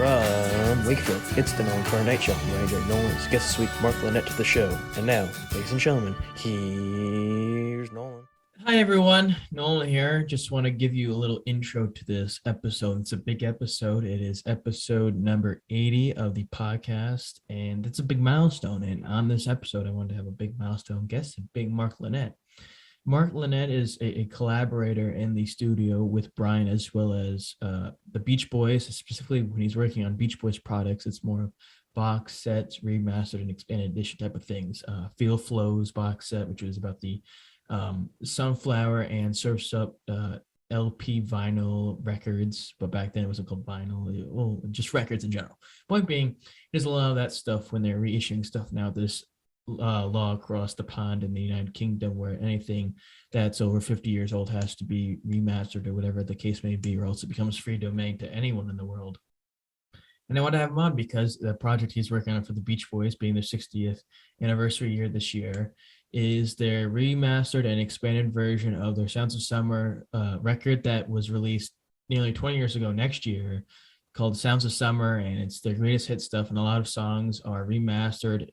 From Wakefield, it's the Nolan for Night Show. Randy Nolan's guest this week, Mark Linett, to the show. And now, ladies and gentlemen, here's Nolan. Hi everyone, Nolan here. Just want to give you a little intro to this episode. It's a big episode. It is episode number 80 of the podcast, and it's a big milestone. And on this episode, I wanted to have a big milestone guest, a big Mark Linett. Mark Linett is a collaborator in the studio with Brian, as well as the Beach Boys. Specifically, when he's working on Beach Boys products, it's more of box sets, remastered and expanded edition type of things. Feel Flows box set, which was about the Sunflower and Surf's Up LP vinyl records, but back then it wasn't called vinyl, well, just records in general. Point being, there's a lot of that stuff when they're reissuing stuff now. There's law across the pond in the United Kingdom where anything that's over 50 years old has to be remastered or whatever the case may be, or else it becomes free domain to anyone in the world. And I want to have him on because the project he's working on for the Beach Boys, being their 60th anniversary year this year, is their remastered and expanded version of their Sounds of Summer record that was released nearly 20 years ago next year, called Sounds of Summer, and it's their greatest hit stuff, and a lot of songs are remastered,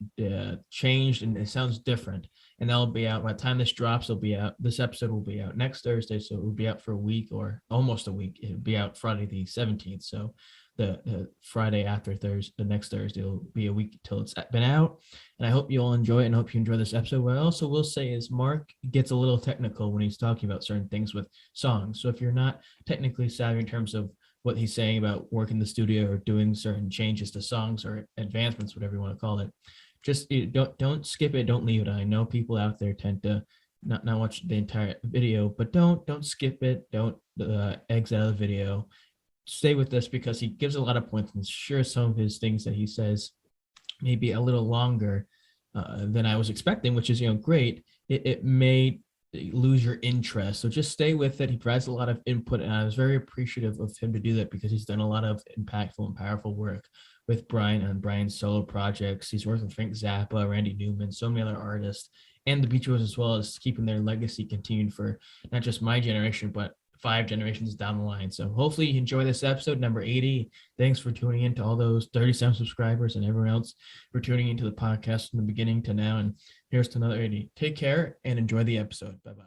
changed, and it sounds different. And that'll be out by the time this drops. It'll be out. This episode will be out next Thursday, so it will be out for a week or almost a week. It'll be out Friday the 17th, so the Friday after Thursday, the next Thursday, will be a week till it's been out. And I hope you all enjoy it, and hope you enjoy this episode. What I also will say is Mark gets a little technical when he's talking about certain things with songs. So if you're not technically savvy in terms of what he's saying about working in the studio or doing certain changes to songs or advancements, whatever you want to call it, just don't skip it, don't leave it. I know people out there tend to not watch the entire video, but don't skip it, don't exit out of the video. Stay with this because he gives a lot of points, and sure, some of his things that he says may be a little longer than I was expecting, which is great. It may lose your interest, so just stay with it. He provides a lot of input, and I was very appreciative of him to do that because he's done a lot of impactful and powerful work with Brian on Brian's solo projects. He's worked with Frank Zappa, Randy Newman, so many other artists, and the Beach Boys, as well as keeping their legacy continued for not just my generation but 5 generations down the line. So hopefully you enjoy this episode number 80. Thanks for tuning in to all those 37 subscribers and everyone else for tuning into the podcast from the beginning to now. And here's to another 80. Take care and enjoy the episode. Bye-bye.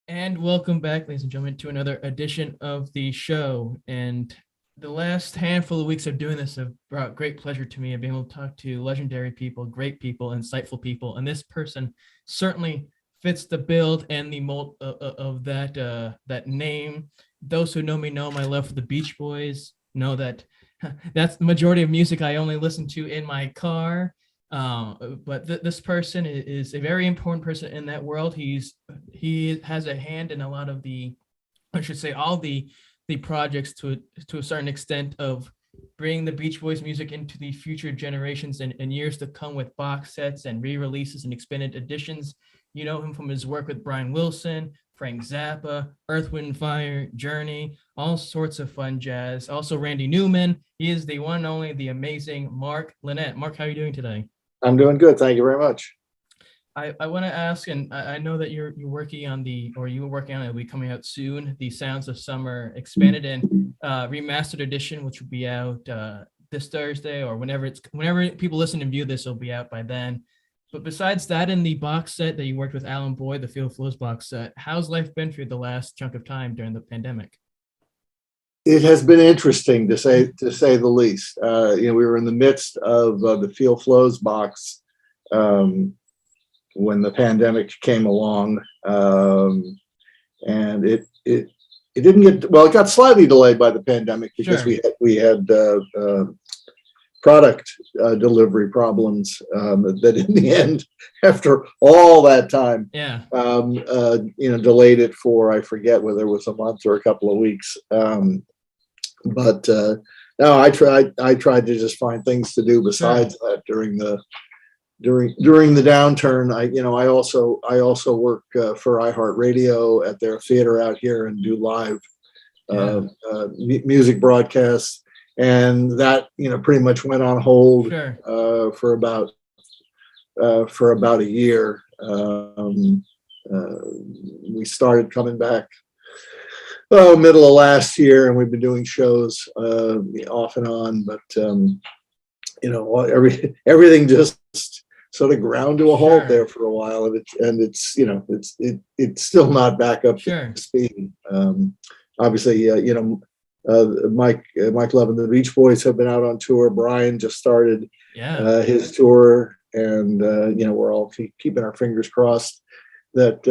And welcome back, ladies and gentlemen, to another edition of the show. And the last handful of weeks of doing this have brought great pleasure to me of being able to talk to legendary people, great people, insightful people. And this person certainly fits the build and the mold of that name. Those who know me know my love for the Beach Boys, know that that's the majority of music I only listen to in my car. But this person is a very important person in that world. He has a hand in a lot of all the projects to a certain extent of bringing the Beach Boys music into the future generations and years to come with box sets and re-releases and expanded editions. You know him from his work with Brian Wilson, Frank Zappa, Earth, Wind, Fire, Journey, all sorts of fun jazz. Also Randy Newman. He is the one and only, the amazing Mark Linett. Mark, how are you doing today? I'm doing good. Thank you very much. I want to ask, and I know that you were working on it'll be coming out soon, the Sounds of Summer expanded and remastered edition, which will be out this Thursday, or whenever people listen and view this, it'll be out by then. But besides that, in the box set that you worked with Alan Boyd, the Feel Flows box set, how's life been for you the last chunk of time during the pandemic? It has been interesting to say the least. We were in the midst of the Feel Flows box when the pandemic came along, and it didn't get well. It got slightly delayed by the pandemic because Sure. we had product delivery problems that in the end, after all that time, delayed it for, I forget whether it was a month or a couple of weeks. But no, I tried to just find things to do besides that during the downturn. I also work for iHeartRadio at their theater out here and do live music broadcasts. And that, pretty much went on hold for about a year. We started coming back middle of last year, and we've been doing shows off and on, but everything just sort of ground to a halt there for a while, and it's still not back up to speed. Obviously, Mike Love and the Beach Boys have been out on tour. Brian just started his tour, and we're all keeping our fingers crossed that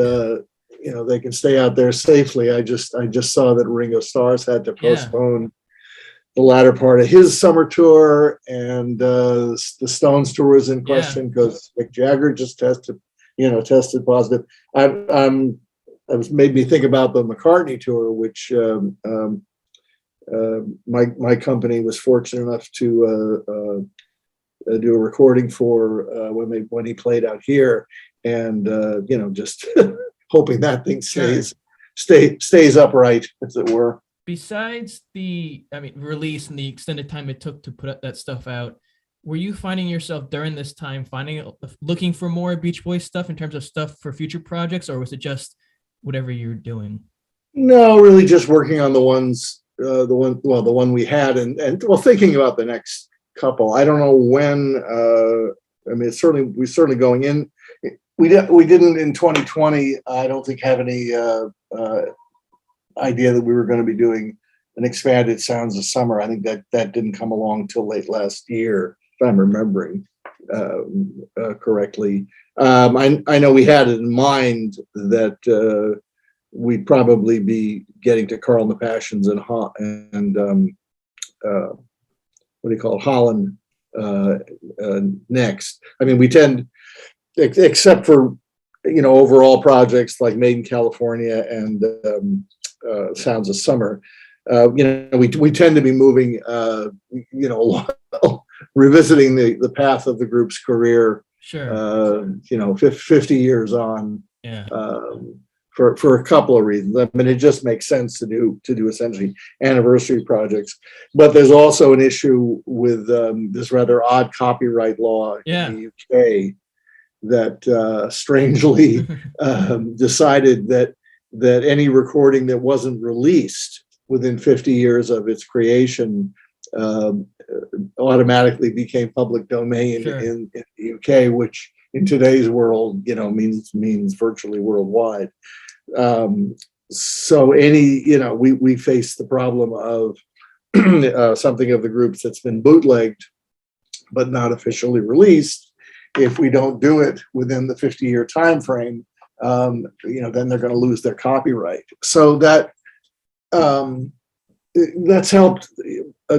they can stay out there safely. I just saw that Ringo Starr's had to postpone the latter part of his summer tour, and the Stones tour is in question because Mick Jagger just tested positive. It was made me think about the McCartney tour, which my company was fortunate enough to do a recording for when he played out here, and just hoping that thing stays upright, as it were. Besides the release and the extended time it took to put that stuff out, were you finding yourself during this time looking for more Beach Boys stuff in terms of stuff for future projects, or was it just whatever you're doing? No, really just working on the one we had, and thinking about the next couple. I don't know when. We're certainly going in. We didn't in 2020. I don't think have any idea that we were going to be doing an expanded Sounds of Summer. I think that didn't come along till late last year, if I'm remembering correctly. I know we had it in mind that we'd probably be getting to Carl and the Passions and Holland next. We tend, except for overall projects like Made in California and Sounds of Summer, we tend to be moving revisiting the path of the group's career 50 years on, for a couple of reasons. It just makes sense to do essentially anniversary projects, but there's also an issue with this rather odd copyright law in the UK that strangely decided that any recording that wasn't released within 50 years of its creation automatically became public domain in the UK, which in today's world, means virtually worldwide. So we face the problem of something of the groups that's been bootlegged but not officially released. If we don't do it within the 50-year time frame, then they're going to lose their copyright. So that's helped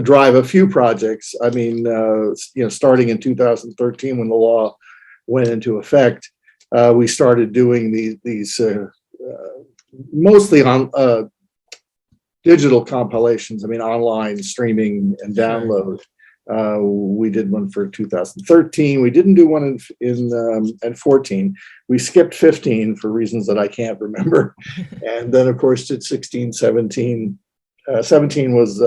drive a few projects. Starting in 2013, when the law went into effect, we started doing these mostly on digital compilations. Online streaming and download. We did one for 2013. We didn't do one in 14. We skipped 15 for reasons that I can't remember. And then, of course, did 16, 17. 17 was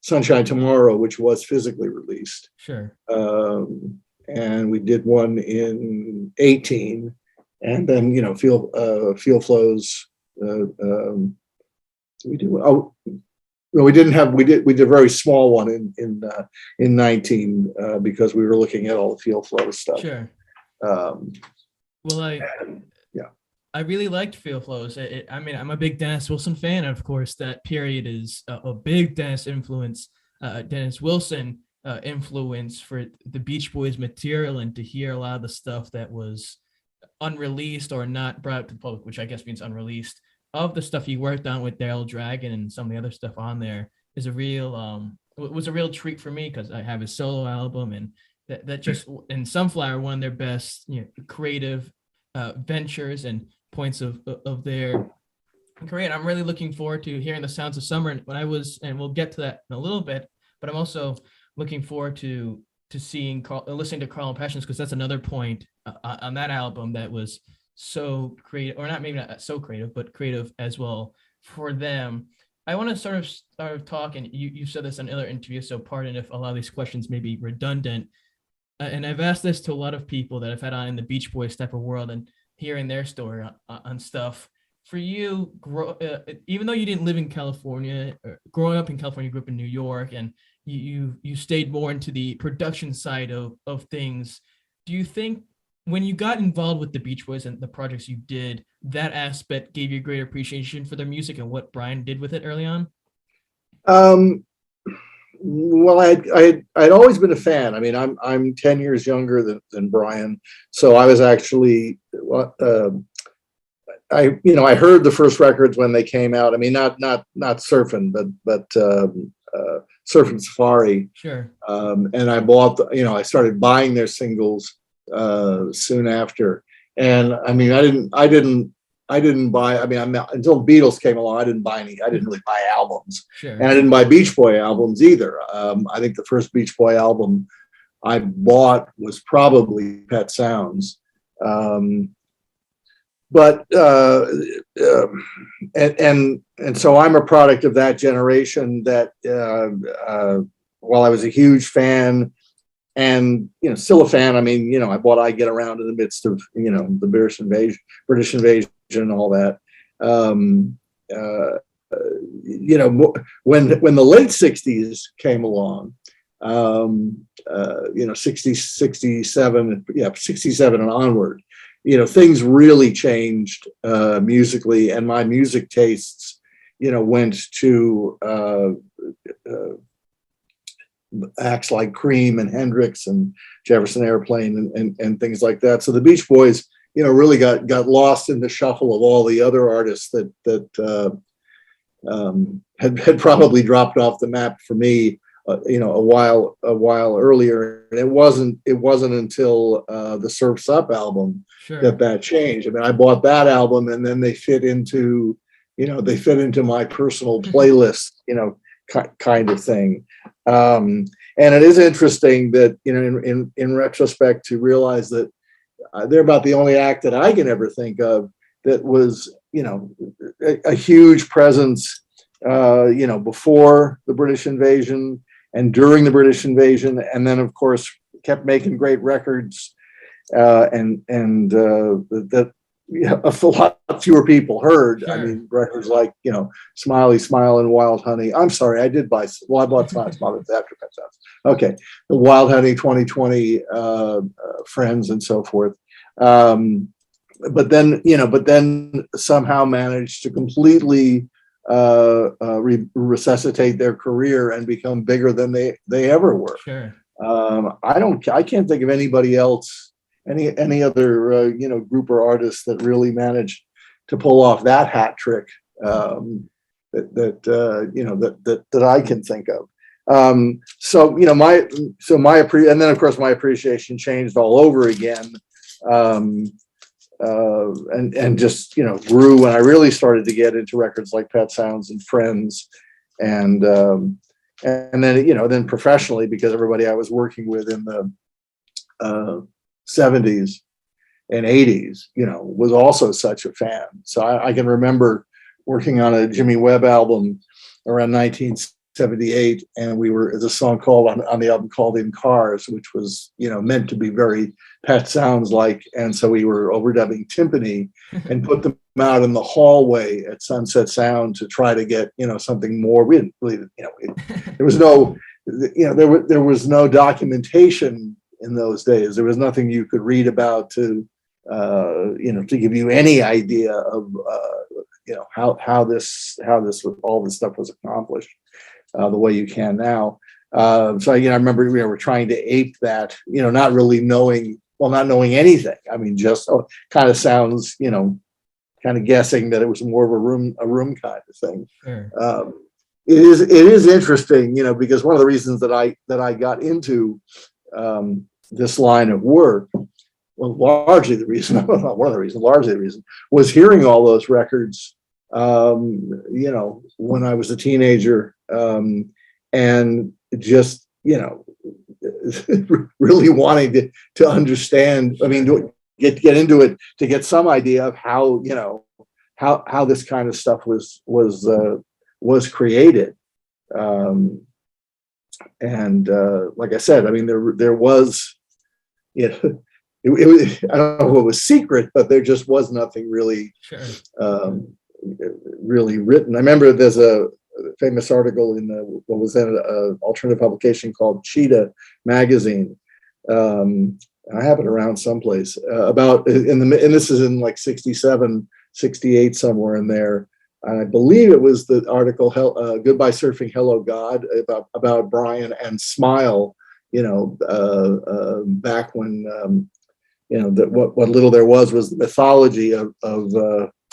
Sunshine Tomorrow, which was physically released. And we did one in 18. And then, Feel Flows. We did a very small one in 19 because we were looking at all the Feel Flow stuff. I really liked Feel Flows. I'm a big Dennis Wilson fan. Of course, that period is a big Dennis Wilson influence for the Beach Boys material, and to hear a lot of the stuff that was unreleased or not brought out to the public, which I guess means unreleased, of the stuff he worked on with Daryl Dragon and some of the other stuff on there is was a real treat for me, because I have his solo album, and that just in Sunflower, one of their best creative ventures and points of their career. I'm really looking forward to hearing the Sounds of Summer. And we'll get to that in a little bit, but I'm also looking forward to listening to Carl and Passions, because that's another point on that album that was so creative, or maybe not so creative, but creative as well for them. I want to sort of start talking. You said this in other interviews, so pardon if a lot of these questions may be redundant. And I've asked this to a lot of people that I've had on in the Beach Boys type of world, and hearing their story on stuff. for you, even though you didn't live in California, growing up in California, you grew up in New York, and you stayed more into the production side of things. Do you think when you got involved with the Beach Boys and the projects you did, that aspect gave you a greater appreciation for their music and what Brian did with it early on? Well, I'd always been a fan. I mean, I'm 10 years younger than Brian, so I was actually I heard the first records when they came out. I mean, not Surfin', but Surfin' Safari. Sure. And I bought I started buying their singles soon after. And I mean, I didn't buy. I mean, until Beatles came along, I didn't really buy albums. Sure. And I didn't buy Beach Boy albums either. I think the first Beach Boy album I bought was probably Pet Sounds. But and so I'm a product of that generation that while I was a huge fan and still a fan, I mean, I bought I Get Around in the midst of the British invasion and all that. When the late 60s came along, 67 and onward, things really changed musically, and my music tastes, went to acts like Cream and Hendrix and Jefferson Airplane and things like that. So the Beach Boys, really got lost in the shuffle of all the other artists that had probably dropped off the map for me, a while earlier. And it wasn't until the Surf's Up album Sure. that changed. I mean, I bought that album, and then they fit into my personal playlist, kind of thing. And it is interesting that, in retrospect, to realize that they're about the only act that I can ever think of that was, a huge presence, before the British invasion and during the British invasion. And then, of course, kept making great records, and that a lot fewer people heard. Sure. I mean, records like, Smiley Smile and Wild Honey. I'm sorry, I bought Smiley Smile after Pet Sounds. Okay. The Wild Honey 2020, Friends and so forth. But then somehow managed to completely resuscitate their career and become bigger than they ever were. Sure. I can't think of anybody else, any other group or artist that really managed to pull off that hat trick, that I can think of. And then of course my appreciation changed all over again, and just grew when I really started to get into records like Pet Sounds and Friends, and then professionally, because everybody I was working with in the 70s and 80s, was also such a fan. So I can remember working on a Jimmy Webb album around 1978, and there's a song called on the album called In Cars, which was meant to be very Pet Sounds like, and so we were overdubbing timpani and put them out in the hallway at Sunset Sound to try to get something more. We didn't really, there was no there was no documentation in those days. There was nothing you could read about to give you any idea of how all this stuff was accomplished the way you can now. So I remember we were trying to ape that, not really knowing anything. I mean, just kind of sounds, kind of guessing that it was more of a room kind of thing. Sure. It is interesting, because one of the reasons that I got into this line of work, well, largely the reason was hearing all those records, when I was a teenager, and just, really wanting to understand, I mean, to get into it, to get some idea of how this kind of stuff was created. And like I said, I mean, there was, I don't know if it was secret, but there just was nothing really, really written. I remember there's a famous article in what was then an alternative publication called Cheetah magazine. I have it around someplace about and this is in like 67, 68, somewhere in there. And I believe it was the article Goodbye Surfing, Hello God, about Brian and Smile, back when that what little there was the mythology of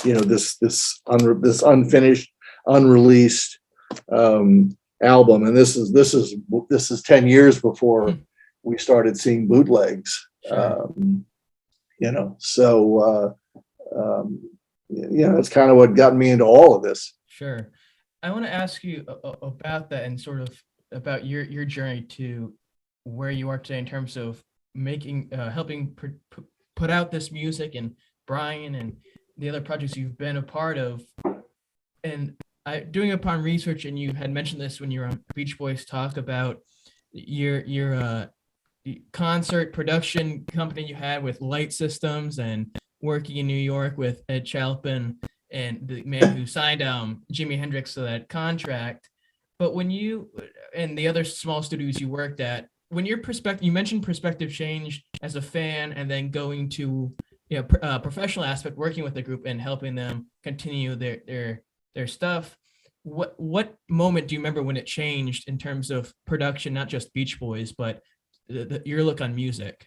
this unfinished, unreleased album. And this is 10 years before we started seeing bootlegs. That's kind of what got me into all of this. Sure. I want to ask you about that and sort of about your journey to where you are today in terms of making, helping put out this music, and Brian and the other projects you've been a part of. And doing upon research, and you had mentioned this when you were on Beach Boys Talk about your concert production company you had with Light Systems, and working in New York with Ed Chalpin and the man who signed Jimi Hendrix to that contract. But when you and the other small studios you worked at, when your perspective, you mentioned perspective changed as a fan, and then going to professional aspect, working with the group and helping them continue their stuff. What moment do you remember when it changed in terms of production, not just Beach Boys, but your look on music?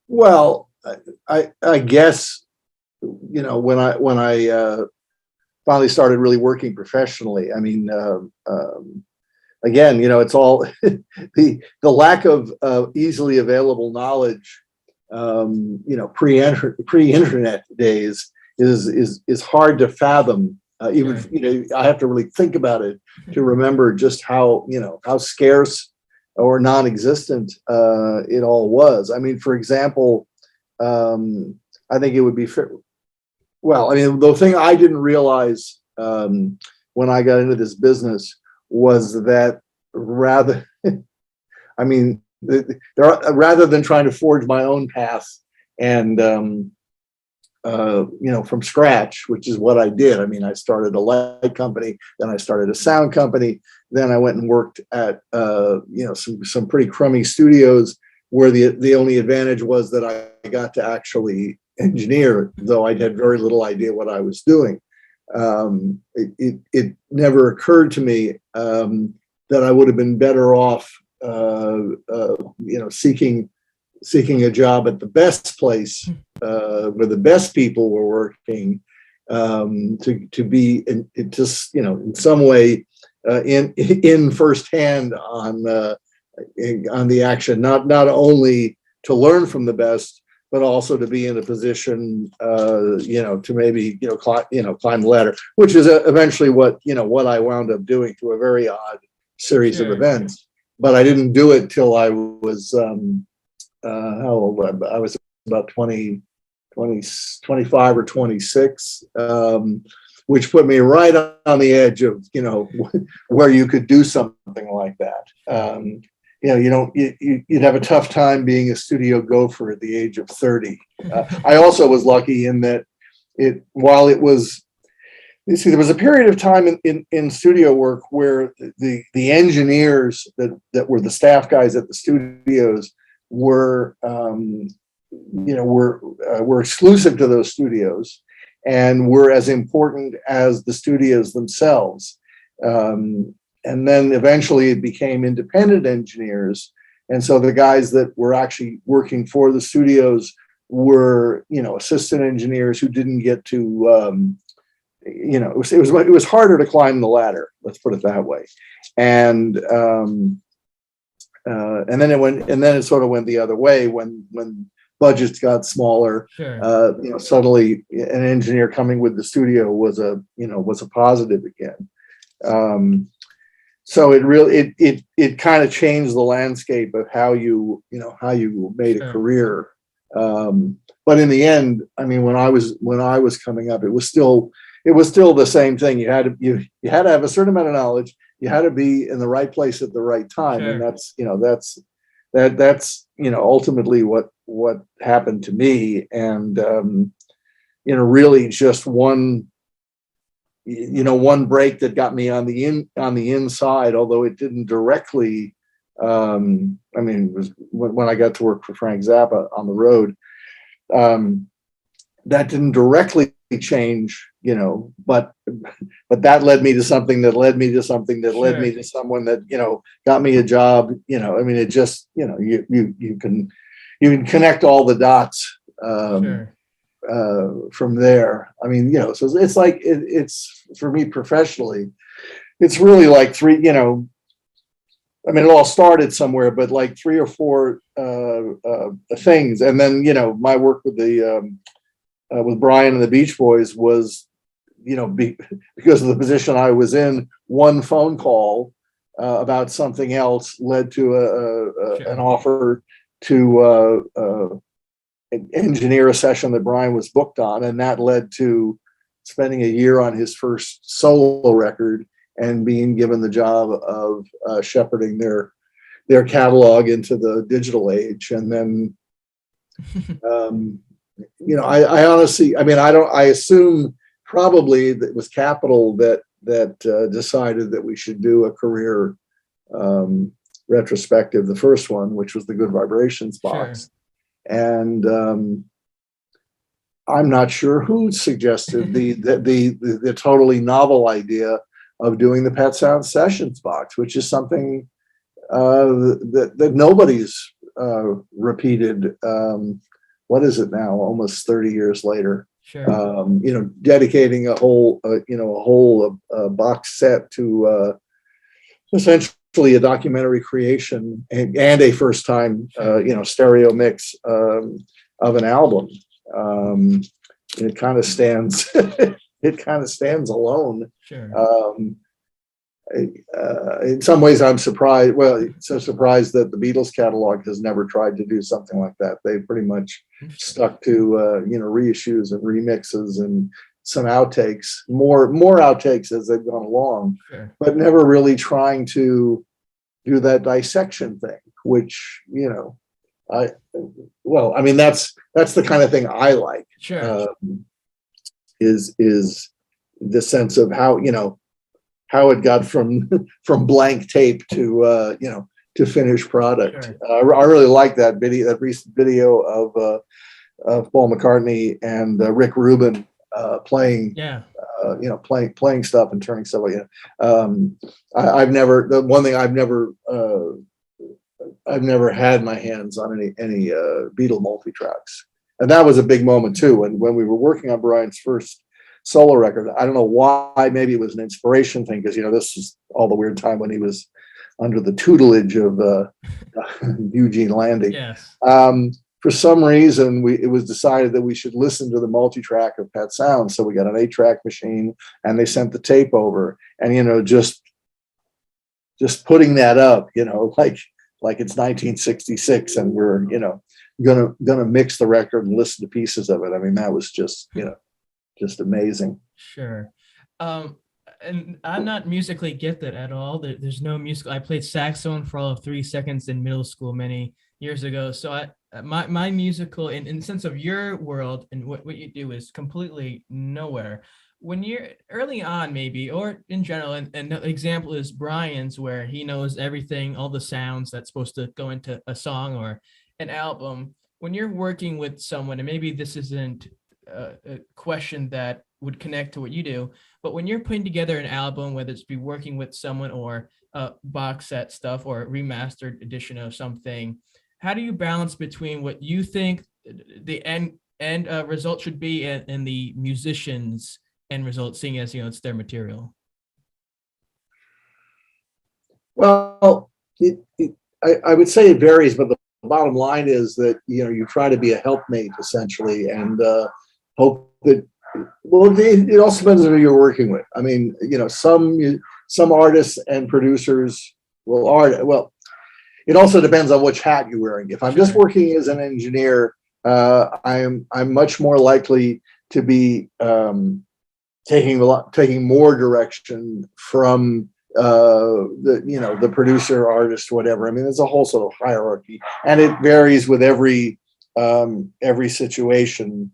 Well, I guess when I finally started really working professionally. I mean, again, it's all the lack of easily available knowledge. Pre-internet days is hard to fathom. Even I have to really think about it to remember just how scarce or non-existent it all was. I mean, for example, I think it would be fair. Well, I mean, the thing I didn't realize when I got into this business was that rather than trying to forge my own path and from scratch, which is what I did. I mean, I started a light company, then I started a sound company, then I went and worked at some pretty crummy studios where the only advantage was that I got to actually engineer, though I had very little idea what I was doing. It never occurred to me that I would have been better off seeking a job at the best place where the best people were working, to be in some way in firsthand on the action, not only to learn from the best, but also to be in a position to maybe climb the ladder, which is eventually what I wound up doing through a very odd series of events. But I didn't do it till I was how old? I was about 25 or 26, which put me right on the edge of where you could do something like that. You'd have a tough time being a studio gopher at the age of 30. I also was lucky in that there was a period of time in studio work where the engineers that were the staff guys at the studios were exclusive to those studios and were as important as the studios themselves. And then eventually it became independent engineers. And so the guys that were actually working for the studios were, assistant engineers who didn't get to, it was harder to climb the ladder. Let's put it that way. And then it sort of went the other way when budgets got smaller. Sure. Suddenly an engineer coming with the studio was a positive again. So it kind of changed the landscape of how you made a career. But in the end, I mean, when I was coming up, it was still the same thing. You had to have a certain amount of knowledge. You had to be in the right place at the right time. Sure. And that's ultimately what happened to me. And really just one break that got me on the inside, although it didn't directly. It was when I got to work for Frank Zappa on the road. That didn't directly change, but that led me to something that led me to something that led me to someone that got me a job. It just you can connect all the dots from there. So it's like it's for me professionally, it's really like three. It all started somewhere, but like 3 or 4 things, and then my work with with Brian and the Beach Boys was, because of the position I was in, one phone call about something else led to an offer to engineer a session that Brian was booked on, and that led to spending a year on his first solo record and being given the job of shepherding their catalog into the digital age. And then I honestly, I assume probably that it was Capitol that decided that we should do a career retrospective, the first one, which was the Good Vibrations box. And I'm not sure who suggested the totally novel idea of doing the Pet Sound Sessions box, which is something that nobody's repeated. What is it now? Almost 30 years later. Dedicating a whole box set to essentially a documentary creation and a first time stereo mix of an album. It kind of stands. It kind of stands alone. In some ways, I'm surprised. Well, so surprised that the Beatles catalog has never tried to do something like that. They pretty much stuck to reissues and remixes and some outtakes, more outtakes as they've gone along, but never really trying to do that dissection thing. Which that's the kind of thing I like. Is the sense of how it got from blank tape to finished product. I really like that recent video of Paul McCartney and Rick Rubin playing stuff and turning stuff like I've never had my hands on any Beatle multi-tracks, and that was a big moment too. And when we were working on Brian's first solo record, I don't know why, maybe it was an inspiration thing, because this is all the weird time when he was under the tutelage of Eugene Landy. For some reason, it was decided that we should listen to the multi-track of Pet Sounds. So we got an 8-track machine, and they sent the tape over, and just putting that up, like it's 1966, and we're gonna mix the record and listen to pieces of it. That was just amazing. And I'm not musically gifted at all. There's no musical. I played saxophone for all of 3 seconds in middle school many years ago. So my musical, in the sense of your world and what you do, is completely nowhere. When you're early on, maybe, or in general, and the example is Brian's, where he knows everything, all the sounds that's supposed to go into a song or an album. When you're working with someone, and maybe this isn't a question that would connect to what you do, but when you're putting together an album, whether it's be working with someone or box set stuff or remastered edition of something, how do you balance between what you think the end result should be and the musicians' end result, seeing as it's their material? Well, I would say it varies, but the bottom line is that you try to be a helpmate essentially, and hope that. Well, it also depends on who you're working with. Some artists and producers will it also depends on which hat you're wearing. If I'm just working as an engineer, I'm much more likely to be taking more direction from the producer, artist, whatever. I mean, there's a whole sort of hierarchy, and it varies with every situation.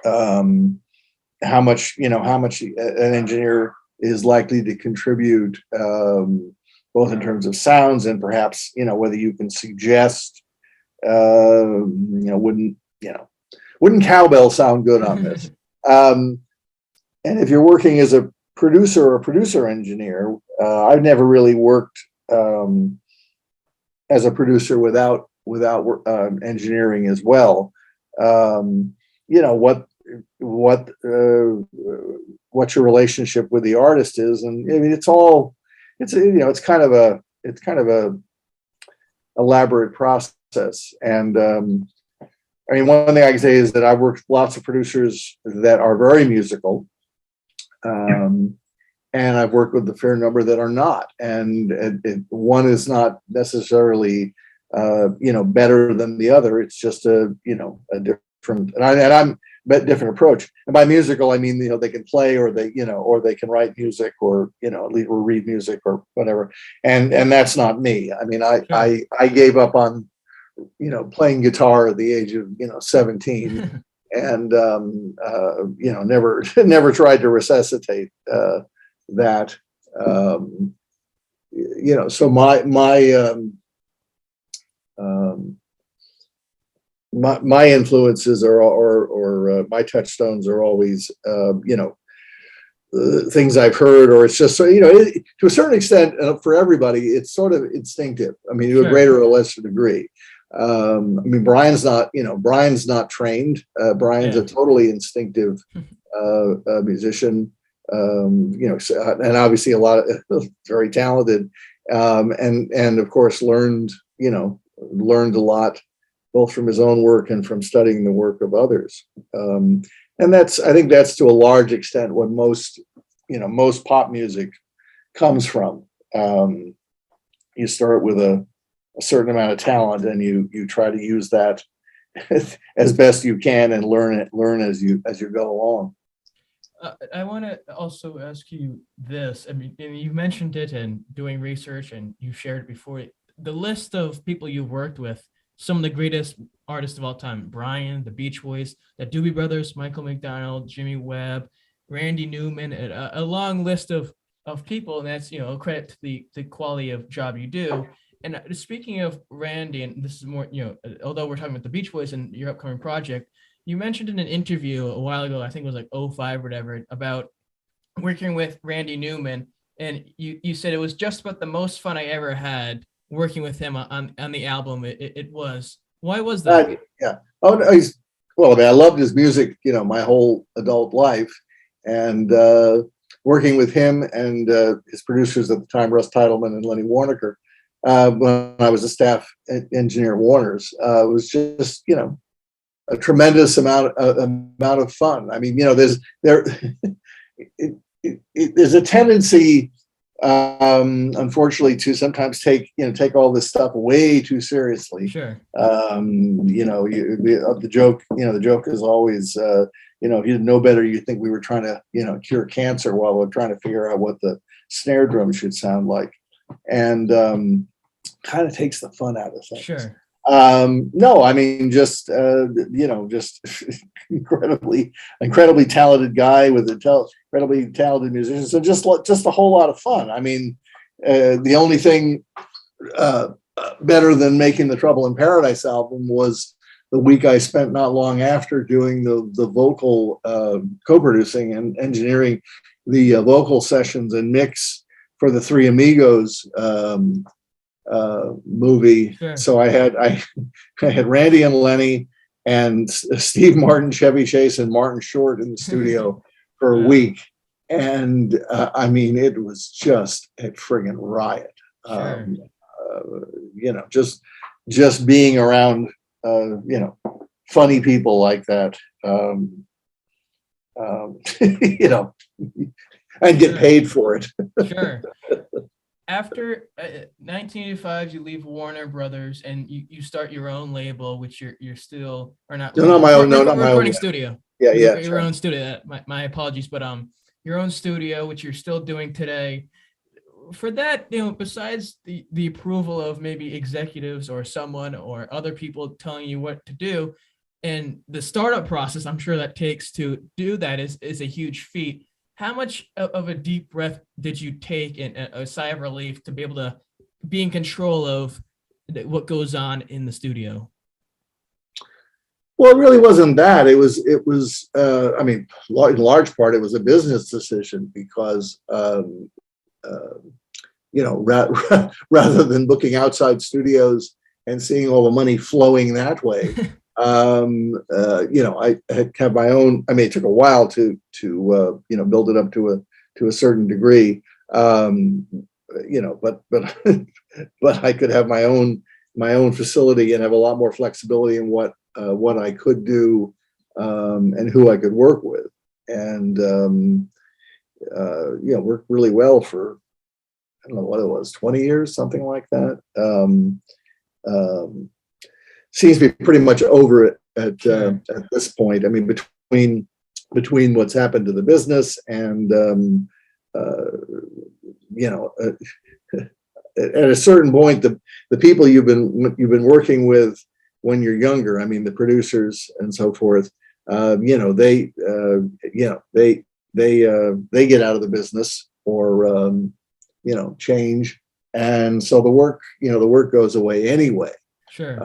How much an engineer is likely to contribute, both in terms of sounds and perhaps whether you can suggest, wouldn't cowbell sound good on this? And if you're working as a producer or producer engineer, I've never really worked as a producer without engineering as well. What your relationship with the artist is, and I mean it's kind of a elaborate process. And I mean, one thing I can say is that I've worked with lots of producers that are very musical, and I've worked with a fair number that are not, and one is not necessarily better than the other. It's just a different, and I'm different approach. And by musical, I mean they can play, or they can write music, or or read music or whatever. And that's not me. I mean, I gave up on playing guitar at the age of 17, and never tried to resuscitate that. So my influences or my touchstones are always things I've heard, or it's just to a certain extent, for everybody it's sort of instinctive. I mean, to a greater or lesser degree. I mean, Brian's not trained. Brian's a totally instinctive musician, and obviously a lot of very talented, and of course learned a lot, both from his own work and from studying the work of others. And I think that's to a large extent what most pop music comes from. You start with a certain amount of talent, and you try to use that as best you can, and learn as you go along. I want to also ask you this. I mean, you mentioned it and doing research, and you shared it before. The list of people you've worked with, some of the greatest artists of all time: Brian, the Beach Boys, the Doobie Brothers, Michael McDonald, Jimmy Webb, Randy Newman, a long list of people. And that's, a credit to the quality of job you do. And speaking of Randy, and this is more, although we're talking about the Beach Boys and your upcoming project, you mentioned in an interview a while ago, I think it was like 2005 or whatever, about working with Randy Newman. And you said it was just about the most fun I ever had working with him on the album. It was. Why was that? Yeah. Oh, no, I mean, I loved his music, my whole adult life, and working with him and his producers at the time, Russ Titleman and Lenny Warnaker, when I was a staff engineer at Warner's, was just, a tremendous amount of fun. I mean, there's a tendency, unfortunately, to sometimes take all this stuff way too seriously. Sure. The joke is always, if you didn't know better, you'd think we were trying to, cure cancer while we're trying to figure out what the snare drum should sound like, and kind of takes the fun out of things. Sure. No, I mean, just incredibly talented guy with incredibly talented musicians, and just a whole lot of fun. I mean, the only thing better than making the Trouble in Paradise album was the week I spent not long after doing the vocal co-producing and engineering the vocal sessions and mix for the Three Amigos movie. Sure. So I had Randy and Lenny and Steve Martin, Chevy Chase, and Martin Short in the studio for a week, and I mean, it was just a friggin' riot. Sure. Just being around funny people like that, and get paid for it. Sure. After 1985, you leave Warner Brothers and you start your own label, which you're still, or not? No, not my own. No, not my own. Recording studio. Yeah, Your own studio. My apologies, but your own studio, which you're still doing today. for that, besides the approval of maybe executives or someone or other people telling you what to do, and the startup process, I'm sure that takes to do that is a huge feat. How much of a deep breath did you take and a sigh of relief to be able to be in control of what goes on in the studio? Well, it really wasn't that. It was. I mean, in large part, it was a business decision because, rather than looking outside studios and seeing all the money flowing that way, I had my own. I mean, it took a while to build it up to a certain degree, but but I could have my own facility and have a lot more flexibility in what I could do and who I could work with, and worked really well for, I don't know what it was, 20 years, something like that. Seems to be pretty much over it at this point. I mean, between what's happened to the business and at a certain point, the people you've been working with when you're younger, I mean, the producers and so forth, they get out of the business or change, and so the work goes away anyway. Sure.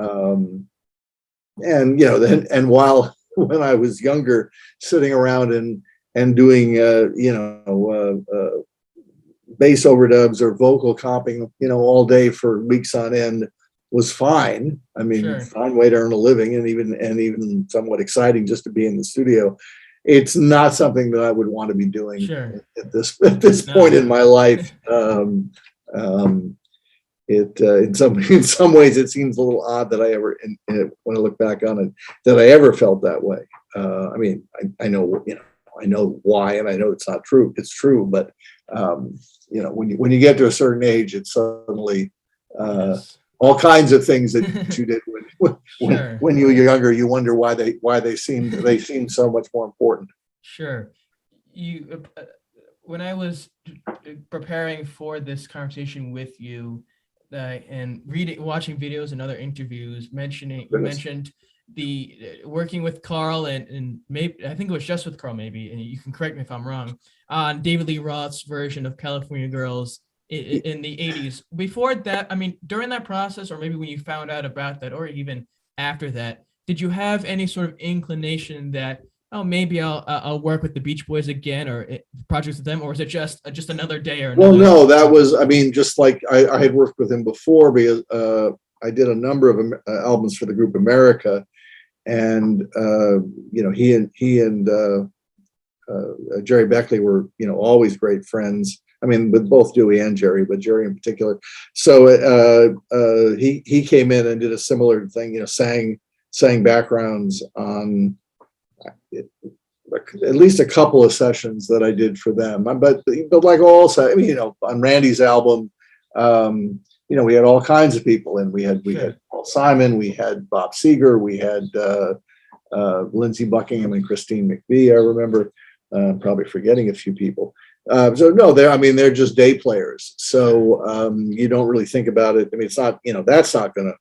And while when I was younger, sitting around and doing bass overdubs or vocal comping, all day for weeks on end was fine. I mean, sure. Fine way to earn a living, and even somewhat exciting just to be in the studio. It's not something that I would want to be doing sure. at this point in my life. In some ways, it seems a little odd that I ever, when I look back on it, that I ever felt that way. I mean, I know why, and I know it's not true. It's true, but when you get to a certain age, it's suddenly Yes. all kinds of things that you did Sure. when you were younger. You wonder why they seem so much more important. Sure. When I was preparing for this conversation with you, and watching videos and other interviews, you mentioned the working with Carl and maybe, I think it was just with Carl, maybe, and you can correct me if I'm wrong, on David Lee Roth's version of California Girls in the 80s. Before that, I mean, during that process, or maybe when you found out about that, or even after that, did you have any sort of inclination that, oh, maybe I'll work with the Beach Boys again, or projects with them, or is it just another day or another? Well, no, that was, I mean, just like I had worked with him before, because I did a number of albums for the group America, and he and Jerry Beckley were always great friends. I mean, with both Dewey and Jerry, but Jerry in particular. So he came in and did a similar thing, sang backgrounds on at least a couple of sessions that I did for them. But like also, I mean, on Randy's album, we had all kinds of people, and we had Paul Simon, we had Bob Seger, we had Lindsey Buckingham and Christine McVie. I remember, probably forgetting a few people. So no, they're just day players. So you don't really think about it. I mean, it's not, that's not gonna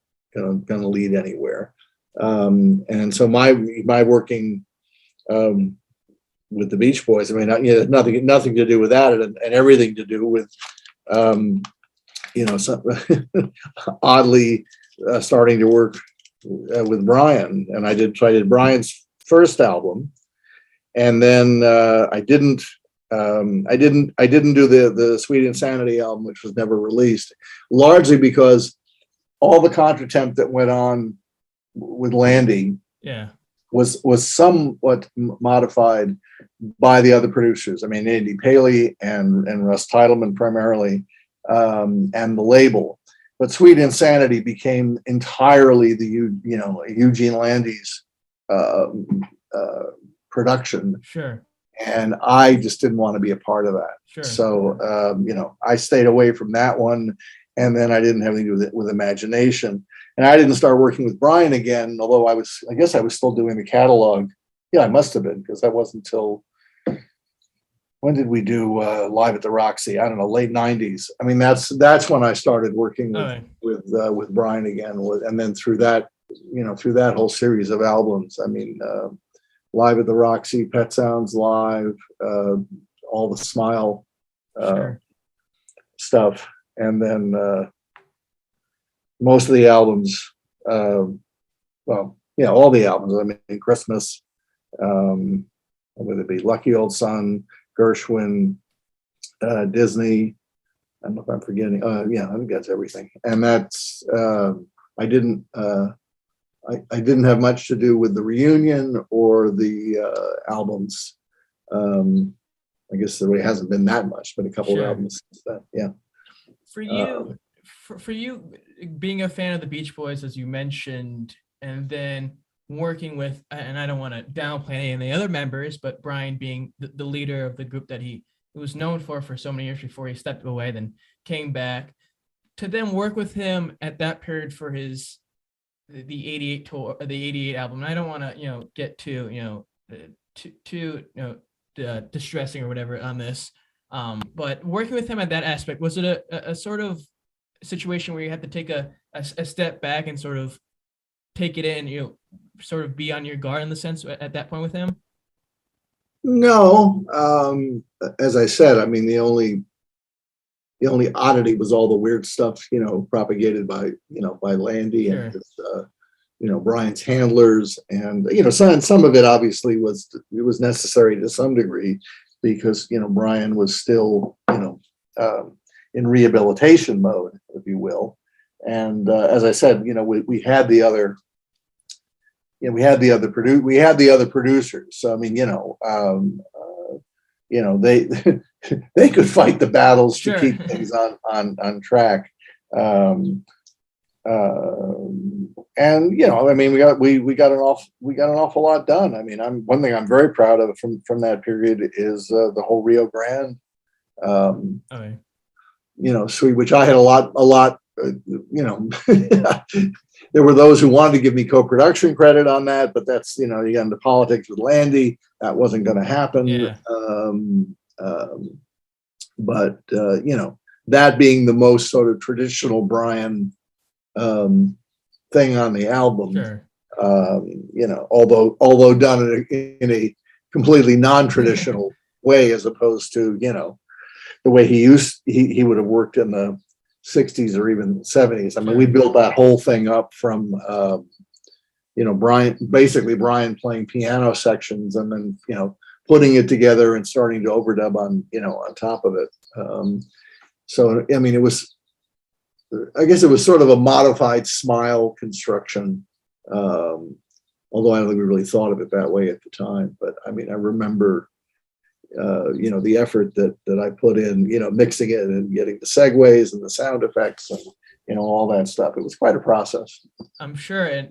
lead anywhere. And so my working with the Beach Boys, I mean, nothing to do with that, and everything to do with some, oddly starting to work with Brian. And I did Brian's first album, and then I didn't do the Sweet Insanity album, which was never released, largely because all the contretemps that went on with Landy was somewhat modified by the other producers. I mean, Andy Paley and Russ Titleman primarily, and the label. But Sweet Insanity became entirely the Eugene Landy's production. Sure. And I just didn't want to be a part of that. Sure. So I stayed away from that one, and then I didn't have anything to do with Imagination. And I didn't start working with Brian again, although I guess I was still doing the catalog. Yeah, I must have been, because that wasn't until when did we do Live at the Roxy? I don't know, late '90s. I mean, that's when I started working with Brian again. And then through that whole series of albums, I mean, Live at the Roxy, Pet Sounds Live, all the Smile stuff, and then most of the albums. All the albums. I mean, Christmas. Whether it be Lucky Old Son, Gershwin, Disney. I don't know if I'm forgetting. I think that's everything. And that's I didn't have much to do with the reunion or the albums. I guess there really hasn't been that much, but a couple of albums since then. Yeah. For you, for you being a fan of the Beach Boys, as you mentioned, and then working with, and I don't want to downplay any of the other members, but Brian being the leader of the group that he was known for so many years before he stepped away, then came back, to then work with him at that period for the 88 tour, the 88 album. And I don't want to, get too distressing or whatever on this. But working with him at that aspect, was it a sort of situation where you had to take a step back and sort of take it in, sort of be on your guard in the sense at that point with him? No, as I said, I mean, the only oddity was all the weird stuff, propagated by Landy and his, Brian's handlers, and some of it obviously was necessary to some degree because Brian was still in rehabilitation mode, if you will, and as I said, we had the other. We had the other producers. So I mean, they could fight the battles to keep things on track. And I mean, we got an awful lot done. I mean, one thing I'm very proud of from that period is the whole Rio Grande, suite, which I had a lot. There were those who wanted to give me co-production credit on that, but that's, you got into politics with Landy. That wasn't going to happen. Yeah. But that being the most sort of traditional Brian thing on the album, although done in a completely non-traditional way, as opposed to, the way he would have worked in the 60s or even 70s. I mean, we built that whole thing up from, Brian playing piano sections and then, putting it together and starting to overdub on top of it. So, I mean, I guess it was sort of a modified Smile construction. Although I don't think we really thought of it that way at the time, but I mean, I remember, the effort that I put in, mixing it and getting the segues and the sound effects and, all that stuff. It was quite a process. I'm sure.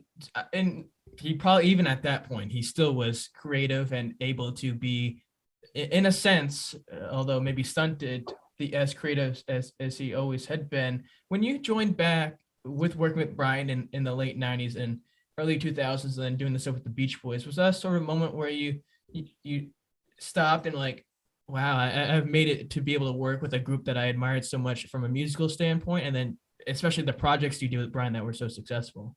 And he probably, even at that point, he still was creative and able to be, in a sense, although maybe stunted, as creative as he always had been. When you joined back with working with Brian in the late 90s and early 2000s, and then doing the stuff with the Beach Boys, was that a sort of moment where you stopped and like, wow, I've made it to be able to work with a group that I admired so much from a musical standpoint, and then especially the projects you do with Brian that were so successful?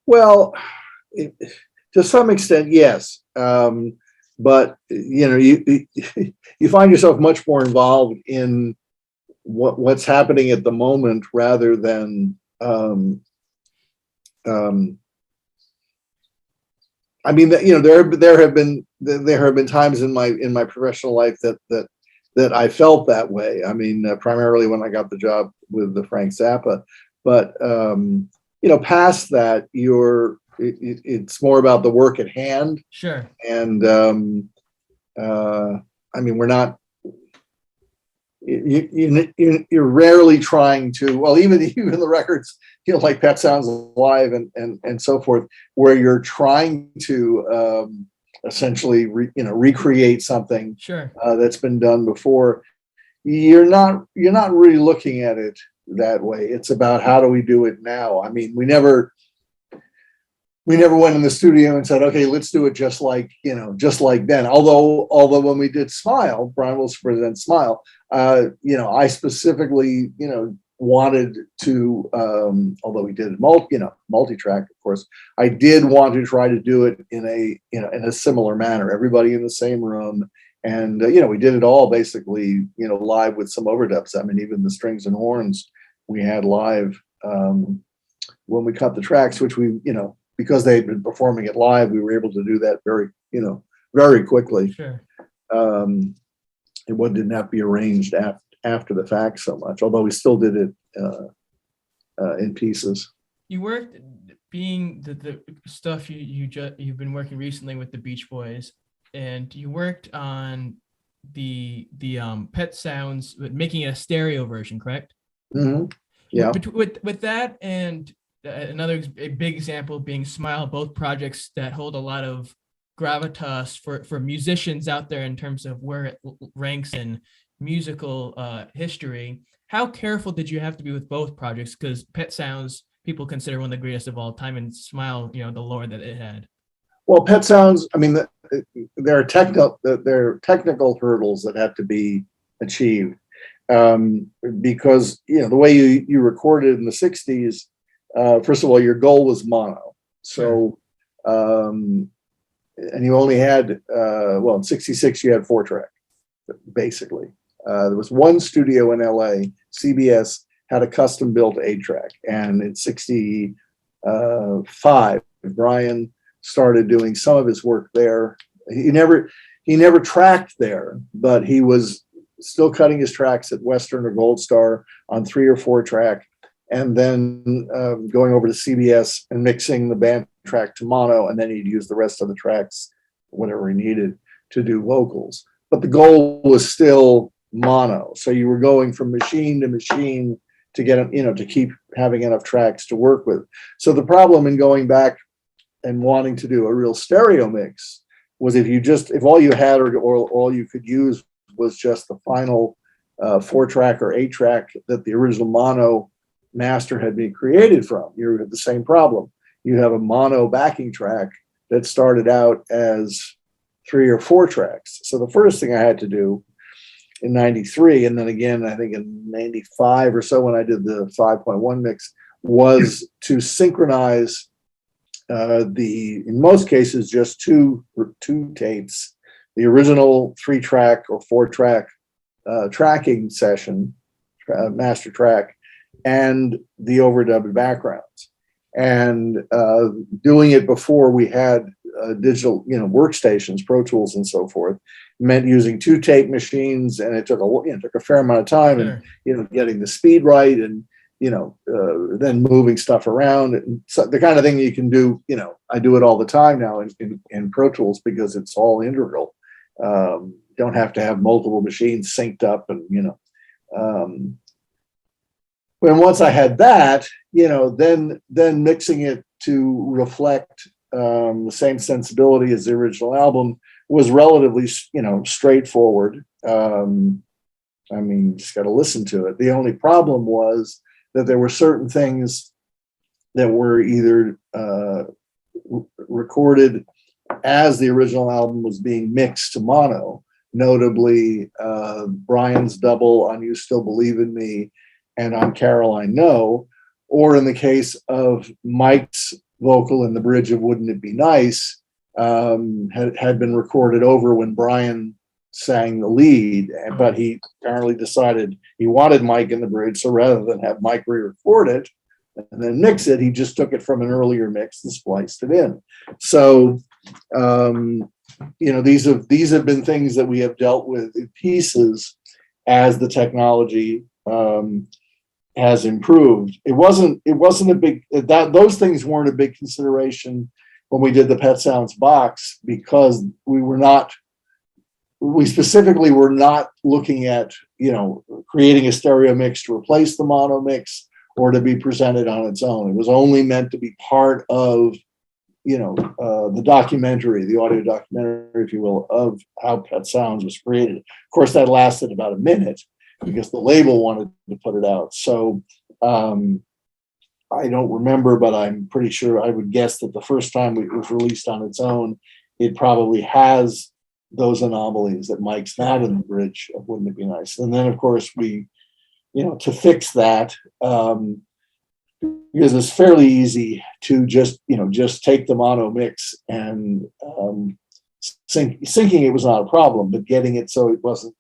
Well, to some extent, yes. But you find yourself much more involved in what's happening at the moment rather than I mean, there have been times in my professional life that I felt that way. I mean, primarily when I got the job with the Frank Zappa, but past that, it's more about the work at hand. Sure. And I mean, we're not. You're rarely trying to. Well, even the records, like Pet Sounds Live and so forth, where you're trying to essentially recreate something that's been done before. You're not really looking at it that way. It's about how do we do it now. I mean, we never. we never went in the studio and said, okay, let's do it just like then. Although when we did Smile, Brian Wilson presents Smile, I specifically, wanted to, although we did multi-track, of course, I did want to try to do it in a similar manner, everybody in the same room. And, we did it all basically, live with some overdubs. I mean, even the strings and horns we had live when we cut the tracks, which we, because they had been performing it live, we were able to do that very quickly. Sure. It didn't have to be arranged after the fact so much, although we still did it in pieces. You worked, being the stuff you've been working recently with the Beach Boys, and you worked on the Pet Sounds, making a stereo version, correct? Mm-hmm. Yeah. With that and another big example being Smile, both projects that hold a lot of gravitas for musicians out there in terms of where it ranks in musical history. How careful did you have to be with both projects? Because Pet Sounds, people consider one of the greatest of all time, and Smile, the lore that it had. Well, Pet Sounds, I mean, there are technical hurdles that have to be achieved because, the way you recorded in the 60s, first of all, your goal was mono. So, and you only had, in 66, you had 4-track, basically. There was one studio in LA, CBS, had a custom built 8-track. And in 65, Brian started doing some of his work there. He never tracked there, but he was still cutting his tracks at Western or Gold Star on 3 or 4-track, and then going over to CBS and mixing the band track to mono, and then he'd use the rest of the tracks, whatever he needed, to do vocals. But the goal was still mono. So you were going from machine to machine to get, to keep having enough tracks to work with. So the problem in going back and wanting to do a real stereo mix was if all you had or all you could use was just the final 4-track or 8-track that the original mono master had been created from, you had the same problem. You have a mono backing track that started out as 3 or 4 tracks. So the first thing I had to do in 93, and then again, I think in 95 or so when I did the 5.1 mix, was to synchronize in most cases, just two tapes, the original 3-track or 4-track tracking session, master track, and the overdubbed backgrounds. And doing it before we had digital, workstations, Pro Tools and so forth, meant using 2 tape machines, and it took a fair amount of time, and getting the speed right, and then moving stuff around, and so the kind of thing you can do. I do it all the time now in Pro Tools because it's all integral. Don't have to have multiple machines synced up, and when once I had that, then mixing it to reflect the same sensibility as the original album was relatively, straightforward. Just got to listen to it. The only problem was that there were certain things that were either recorded as the original album was being mixed to mono, notably Brian's double on You Still Believe in Me and on Caroline No, or in the case of Mike's vocal in the bridge of Wouldn't It Be Nice, had been recorded over when Brian sang the lead, but he apparently decided he wanted Mike in the bridge, so rather than have Mike re-record it and then mix it, he just took it from an earlier mix and spliced it in. So these have been things that we have dealt with in pieces as the technology has improved. It wasn't a big, those things weren't a big consideration when we did the Pet Sounds box, because we specifically were not looking at, creating a stereo mix to replace the mono mix or to be presented on its own. It was only meant to be part of, the documentary, the audio documentary, if you will, of how Pet Sounds was created. Of course, that lasted about a minute because the label wanted to put it out. So I don't remember, but I'm pretty sure I would guess that the first time it was released on its own, it probably has those anomalies that Mike's not in the bridge of Wouldn't It Be Nice? And then, of course, we, to fix that, because it's fairly easy to just take the mono mix and syncing it was not a problem, but getting it so it wasn't,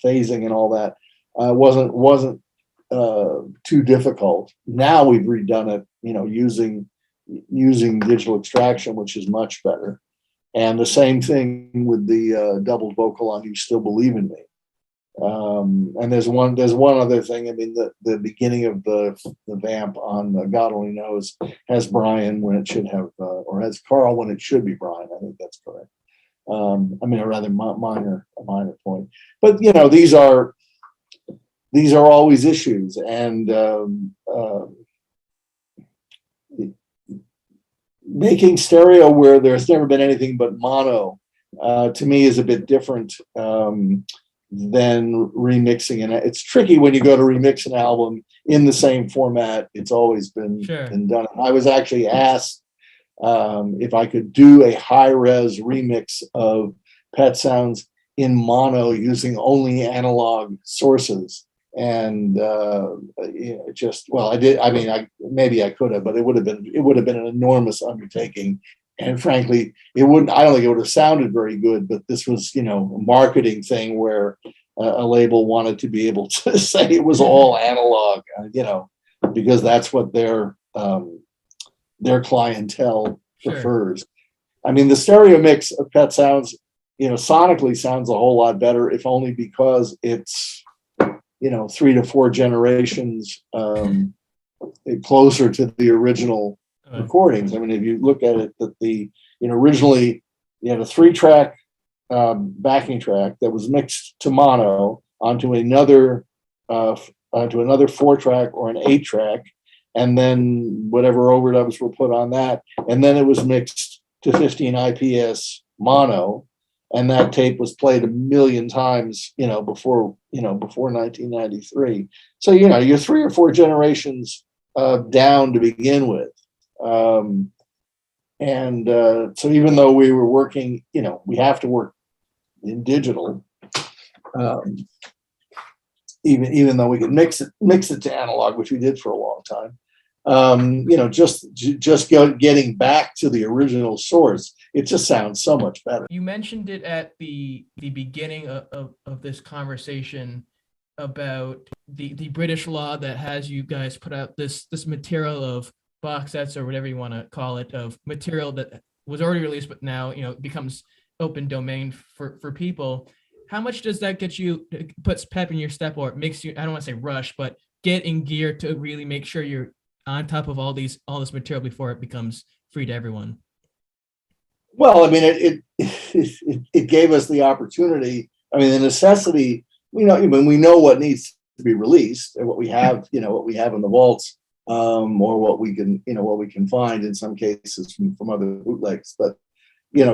phasing and all that wasn't too difficult. Now we've redone it, using digital extraction, which is much better. And the same thing with the double vocal on "You Still Believe in Me." And there's one other thing. I mean, the beginning of the vamp on "God Only Knows" has Brian when it should have, or has Carl when it should be Brian. I think that's correct. I mean, a rather minor point. But these are always issues, and making stereo where there's never been anything but mono, to me, is a bit different than remixing. And it's tricky when you go to remix an album in the same format. It's always been done. I was actually asked if I could do a high-res remix of Pet Sounds in mono using only analog sources. And I did. I mean, maybe I could have, but it would have been an enormous undertaking. And frankly, I don't think it would have sounded very good. But this was, a marketing thing where a label wanted to be able to say it was all analog, because that's what their clientele prefers. I mean, the stereo mix of Pet Sounds, sonically sounds a whole lot better, if only because it's 3 to 4 generations closer to the original recordings. I mean, if you look at it, that originally you had a 3-track backing track that was mixed to mono onto another 4-track or an 8-track, and then whatever overdubs were put on that, and then it was mixed to 15 IPS mono. And that tape was played a million times, before 1993. So, you're 3 or 4 generations down to begin with. So even though we were working, we have to work in digital, even though we could mix it to analog, which we did for a long time. Just getting back to the original source, it just sounds so much better. You mentioned it at the beginning of this conversation about the British law that has you guys put out this material of box sets, or whatever you want to call it, of material that was already released, but now, becomes open domain for people. How much does that get you, puts pep in your step, or it makes you, I don't want to say rush, but get in gear to really make sure you're on top of all this material before it becomes free to everyone? Well, I mean, it gave us the opportunity. I mean, the necessity. We know what needs to be released, and what we have, what we have in the vaults, or what we can find in some cases from other bootlegs. But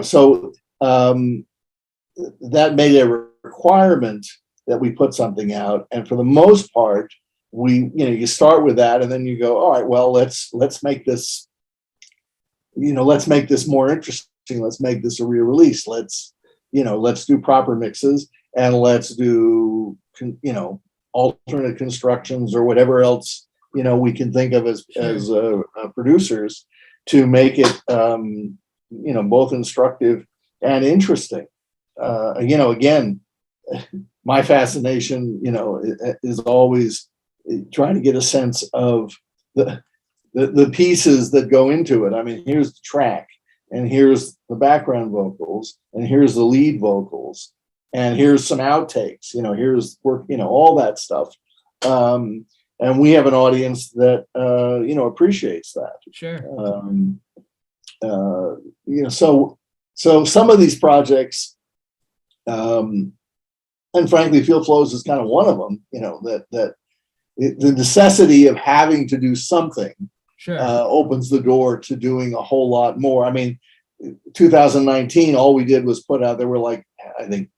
so that made a requirement that we put something out, and for the most part, you start with that, and then you go, all right, well, let's make this, let's make this more interesting. Let's make this a real release. Let's do proper mixes, and let's do, alternate constructions or whatever else, we can think of as producers to make it, both instructive and interesting. Again, my fascination, is always trying to get a sense of the pieces that go into it. I mean, here's the track, and here's the background vocals, and here's the lead vocals, and here's some outtakes, here's work, all that stuff. And we have an audience that, appreciates that. Sure. So some of these projects, and frankly, Field Flows is kind of one of them, that the necessity of having to do something opens the door to doing a whole lot more. I mean, 2019, all we did was put out, there were like, I think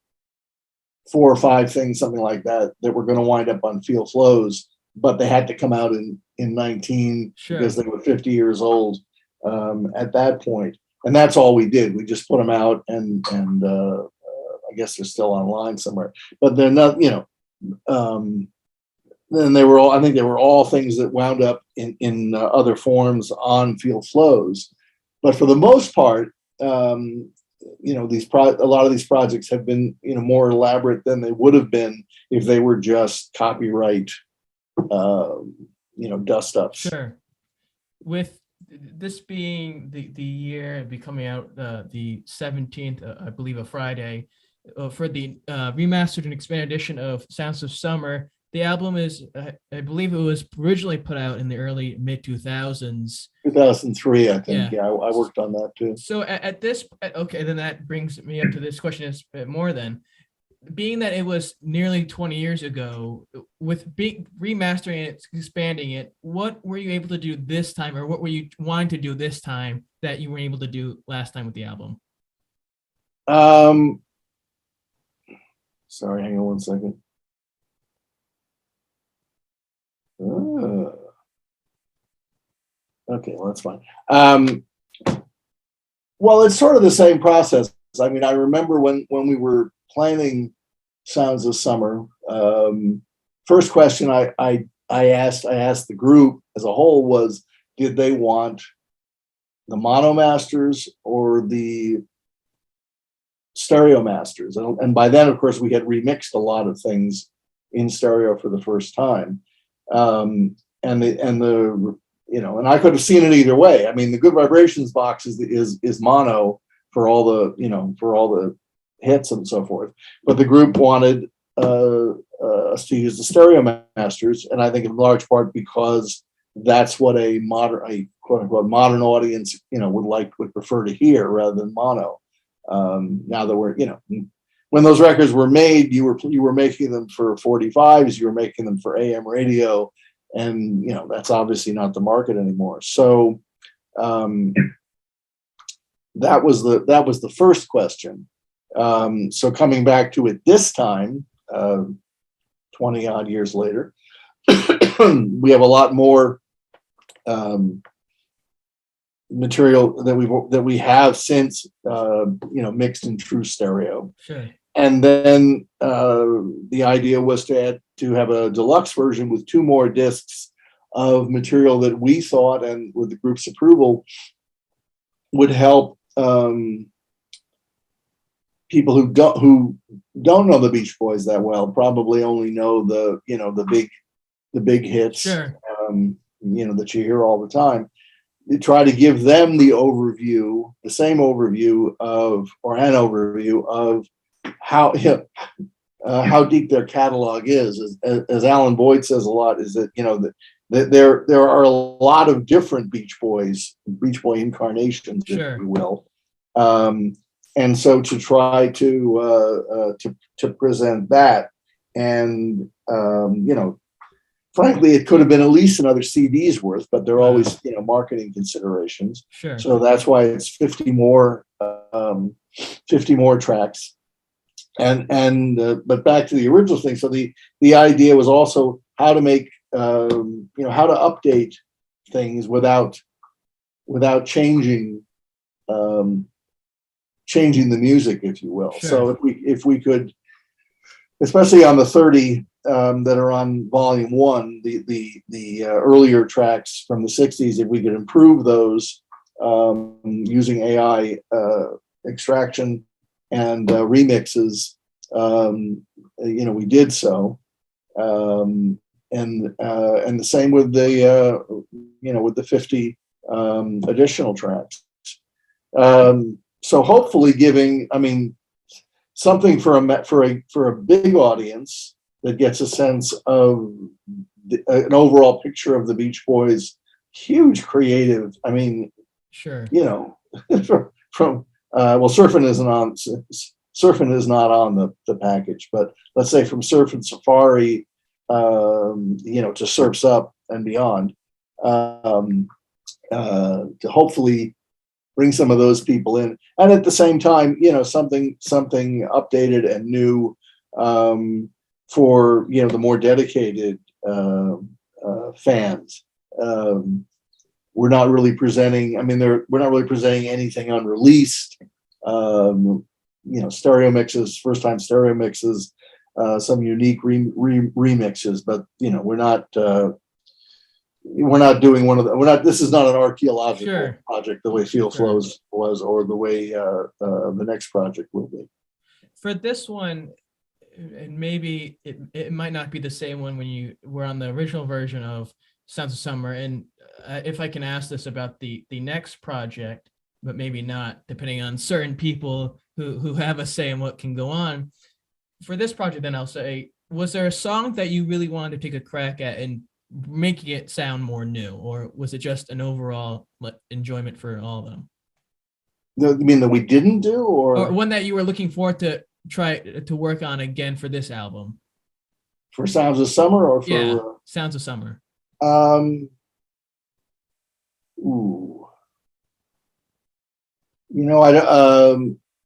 4 or 5 things, something like that, that were going to wind up on Field Flows but they had to come out in 19 because they were 50 years old at that point. And that's all we did. We just put them out, and I guess they're still online somewhere. But they're not, then they were all, I think they were all things that wound up in other forms on Field Flows. But for the most part, a lot of these projects have been, more elaborate than they would have been if they were just copyright, dust ups. Sure. With this being the year, be coming out the 17th, I believe, a Friday, for the remastered and expanded edition of Sounds of Summer. The album is, I believe it was originally put out in the early mid 2000s. 2003, I think. Yeah, I worked on that too. So at this, okay, then that brings me up to this question is more then. Being that it was nearly 20 years ago, with remastering it, expanding it, what were you able to do this time, or what were you wanting to do this time that you were able to do last time with the album? Sorry, hang on one second. Okay, well, that's fine. Well, it's sort of the same process. I mean, I remember when we were planning Sounds of Summer, first question I asked the group as a whole was, did they want the mono masters or the stereo masters? And by then, of course, we had remixed a lot of things in stereo for the first time. And I could have seen it either way. I mean, the Good Vibrations box is mono for all the hits and so forth, but the group wanted us to use the stereo masters, and I think in large part because that's what a quote unquote modern audience would prefer to hear rather than mono. Now that we're when those records were made, you were making them for 45s, you were making them for AM radio, and that's obviously not the market anymore. So that was the first question. So coming back to it this time, 20 odd years later, we have a lot more material that we have since mixed in true stereo. Sure. And then the idea was to have a deluxe version with 2 more discs of material that we thought, and with the group's approval, would help people who don't know the Beach Boys that well, probably only know the big hits, sure, that you hear all the time. You try to give them the same overview of how deep their catalog is. As Alan Boyd says a lot, is that that there are a lot of different Beach Boy incarnations, sure, if you will. And so to try to present that, and frankly, it could have been at least another CD's worth, but they're always marketing considerations. Sure. So that's why it's 50 more tracks. And but back to the original thing. So the idea was also how to make how to update things without changing the music, if you will. Sure. So if we could, especially on the 30 that are on volume 1, the earlier tracks from the 60s, if we could improve those using AI extraction and remixes, we did so, and the same with the 50 additional tracks. So hopefully giving, something for a big audience that gets a sense of an overall picture of the Beach Boys' huge creative. Sure. From Surfin' is not on the package, but let's say from Surfin' Safari, to Surf's Up and beyond, to hopefully bring some of those people in, and at the same time, something updated and new for the more dedicated fans. We're not really presenting. I mean, we're not really presenting anything unreleased. Stereo mixes, first time stereo mixes, some unique remixes, but we're not doing this is not an archaeological project the way Field Flows was, or the way the next project will be. For this one, and maybe it might not be the same one when you were on the original version of Sounds of Summer, and if I can ask this about the next project, but maybe not, depending on certain people who have a say in what can go on. For this project, then I'll say, was there a song that you really wanted to take a crack at and making it sound more new, or was it just an overall enjoyment for all of them? You mean that we didn't do, or one that you were looking forward to try to work on again for this album? For Sounds of Summer, or for Sounds of Summer?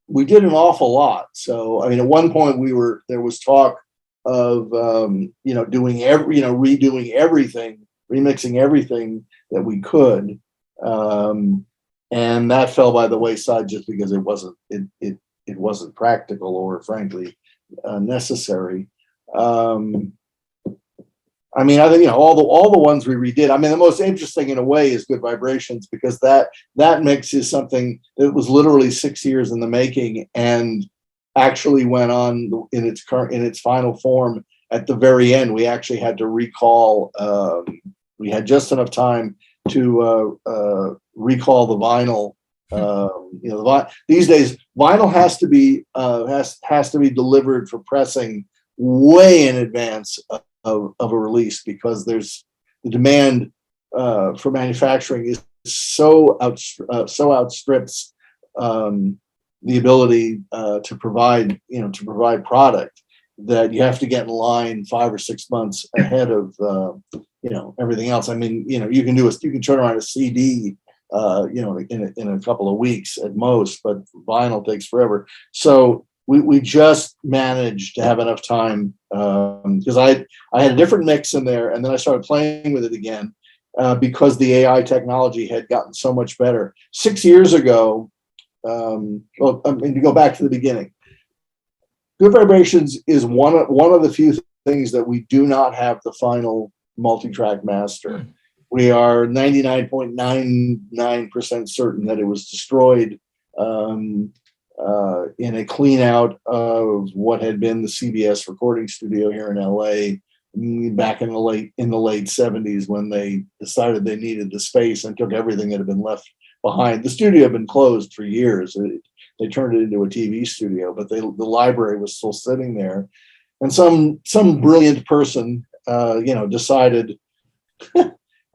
We did an awful lot. So, I mean, at one point there was talk of, redoing everything, remixing everything that we could. And that fell by the wayside just because it wasn't practical or frankly necessary. I mean, I think all the ones we redid. I mean, the most interesting in a way is Good Vibrations, because that mix is something that was literally 6 years in the making and actually went on in its final form at the very end. We actually had to recall. We had just enough time to recall the vinyl. These days, vinyl has to be delivered for pressing way in advance of a release, because the demand for manufacturing is so outstrips the ability to provide product, that you have to get in line 5 or 6 months ahead of everything else. I mean, you can turn around a CD in a couple of weeks at most, but vinyl takes forever. So we just managed to have enough time, because I had a different mix in there, and then I started playing with it again because the AI technology had gotten so much better. 6 years ago, to go back to the beginning, Good Vibrations is one of the few things that we do not have the final multi-track master. We are 99.99% certain that it was destroyed in a clean out of what had been the CBS recording studio here in LA back in the late 70s, when they decided they needed the space and took everything that had been left behind. The studio had been closed for years. They turned it into a TV studio, but the library was still sitting there. And some brilliant person, decided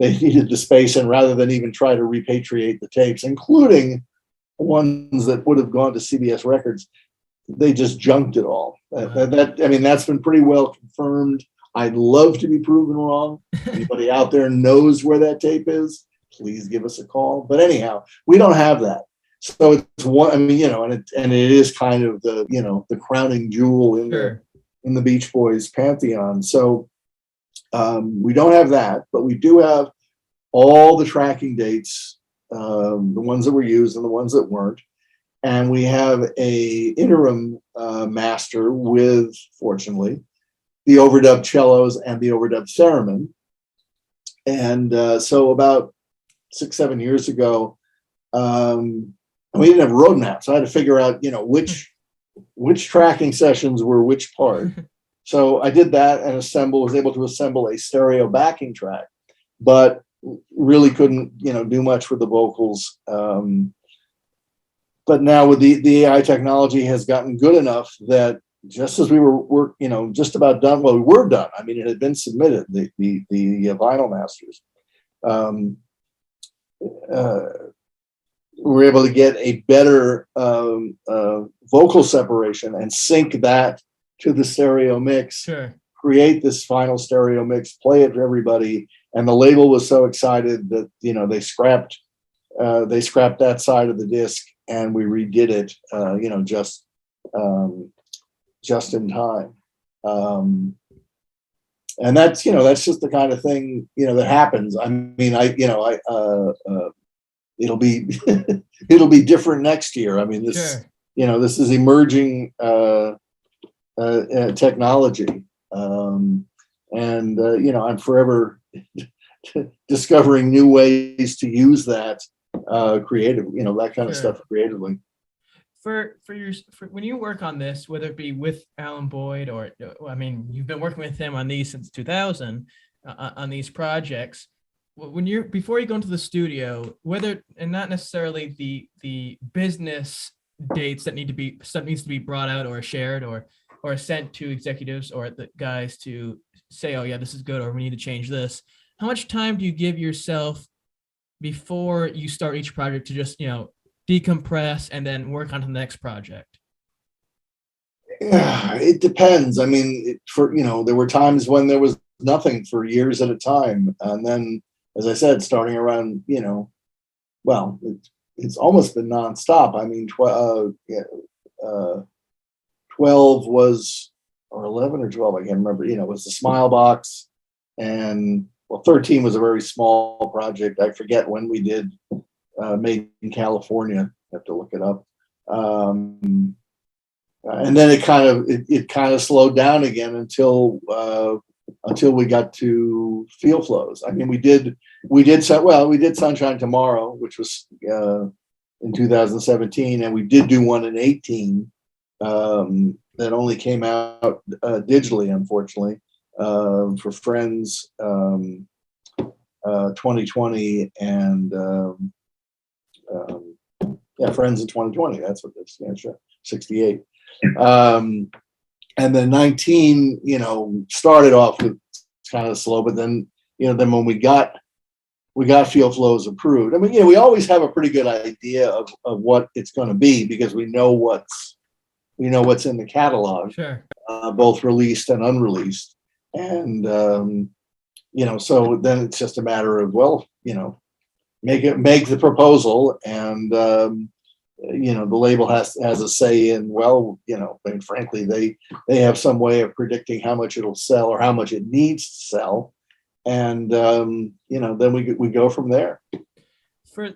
they needed the space, and rather than even try to repatriate the tapes, including ones that would have gone to CBS Records, they just junked it all. That's been pretty well confirmed. I'd love to be proven wrong. Anybody out there knows where that tape is, please give us a call. But anyhow, we don't have that. So it's one. I mean, and it is kind of the crowning jewel in the Beach Boys pantheon. So we don't have that, but we do have all the tracking dates, the ones that were used and the ones that weren't. And we have a interim master with, fortunately, the overdubbed cellos and the overdubbed theremin. And so about 6-7 years ago, we didn't have a roadmap, so I had to figure out, which tracking sessions were which part. So I did that and was able to assemble a stereo backing track, but really couldn't, do much with the vocals. But now with the AI technology has gotten good enough that just as we were just about done, well, we were done. I mean, it had been submitted, the vinyl masters. We're able to get a better vocal separation and sync that to the stereo mix, create this final stereo mix, play it for everybody. And the label was so excited that, they scrapped that side of the disc, and we redid it, just in time. and that's just the kind of thing that happens. I mean, it'll be it'll be different next year. I mean, this Sure. This is emerging technology, and I'm forever discovering new ways to use that creative, that kind of stuff creatively. For when you work on this, whether it be with Alan Boyd or, I mean, you've been working with him on these since 2000, on these projects. Before you go into the studio, whether, and not necessarily the business dates that stuff needs to be brought out or shared or sent to executives or the guys to say, oh yeah, this is good, or we need to change this. How much time do you give yourself before you start each project to just, decompress and then work on to the next project? Yeah, it depends. I mean, there were times when there was nothing for years at a time. And then, as I said, starting around, it's almost been nonstop. I mean, 12 was, or 11 or 12, I can't remember, was the Smile Box. And 13 was a very small project. I forget when we did Made in California. I have to look it up. And then it kind of slowed down again until we got to Feel Flows. I mean, we did Sunshine Tomorrow, which was in 2017, and we did do one in 18 that only came out digitally, unfortunately, for Friends 2020 and Friends in 2020. That's what this stands for. 68. And then 19, started off with kind of slow, but then when we got Feel Flows approved. I mean, we always have a pretty good idea of what it's going to be because we know what's in the catalog, sure. Both released and unreleased. And, so then it's just a matter of, make the proposal, and the label has a say in, and frankly, they have some way of predicting how much it'll sell or how much it needs to sell, and then we go from there. For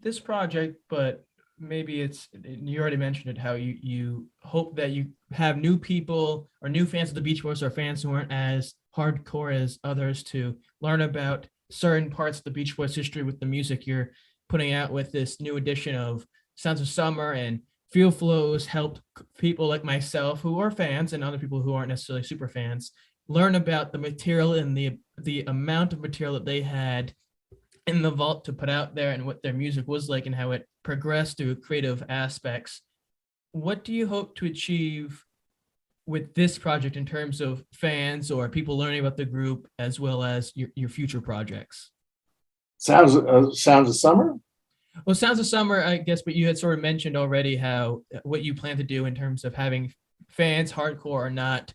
this project, but maybe you already mentioned it, how you hope that you have new people or new fans of the Beach Boys or fans who aren't as hardcore as others to learn about certain parts of the Beach Boys history with the music you're putting out with this new edition of Sounds of Summer. And Feel Flows helped people like myself who are fans and other people who aren't necessarily super fans learn about the material and the amount of material that they had in the vault to put out there and what their music was like and how it progressed through creative aspects. What do you hope to achieve with this project in terms of fans or people learning about the group as well as your future projects? Sounds of Summer? Well, Sounds of Summer, I guess, but you had sort of mentioned already what you plan to do in terms of having fans, hardcore or not,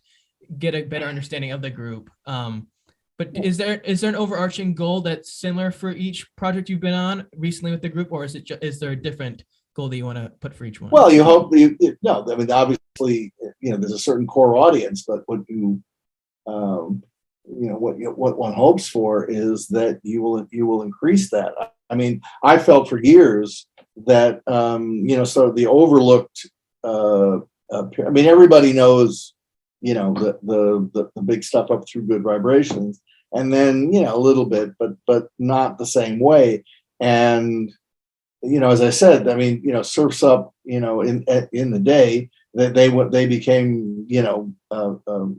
get a better understanding of the group. But is there an overarching goal that's similar for each project you've been on recently with the group, or is there a different goal that you want to put for each one? Well, you hope no. I mean, obviously, there's a certain core audience, but what what one hopes for is that you will increase that. I mean, I felt for years that sort of the overlooked. I mean, everybody knows, the big stuff up through Good Vibrations, and then a little bit, but not the same way. And as I said, I mean, Surf's Up, in the day that they became,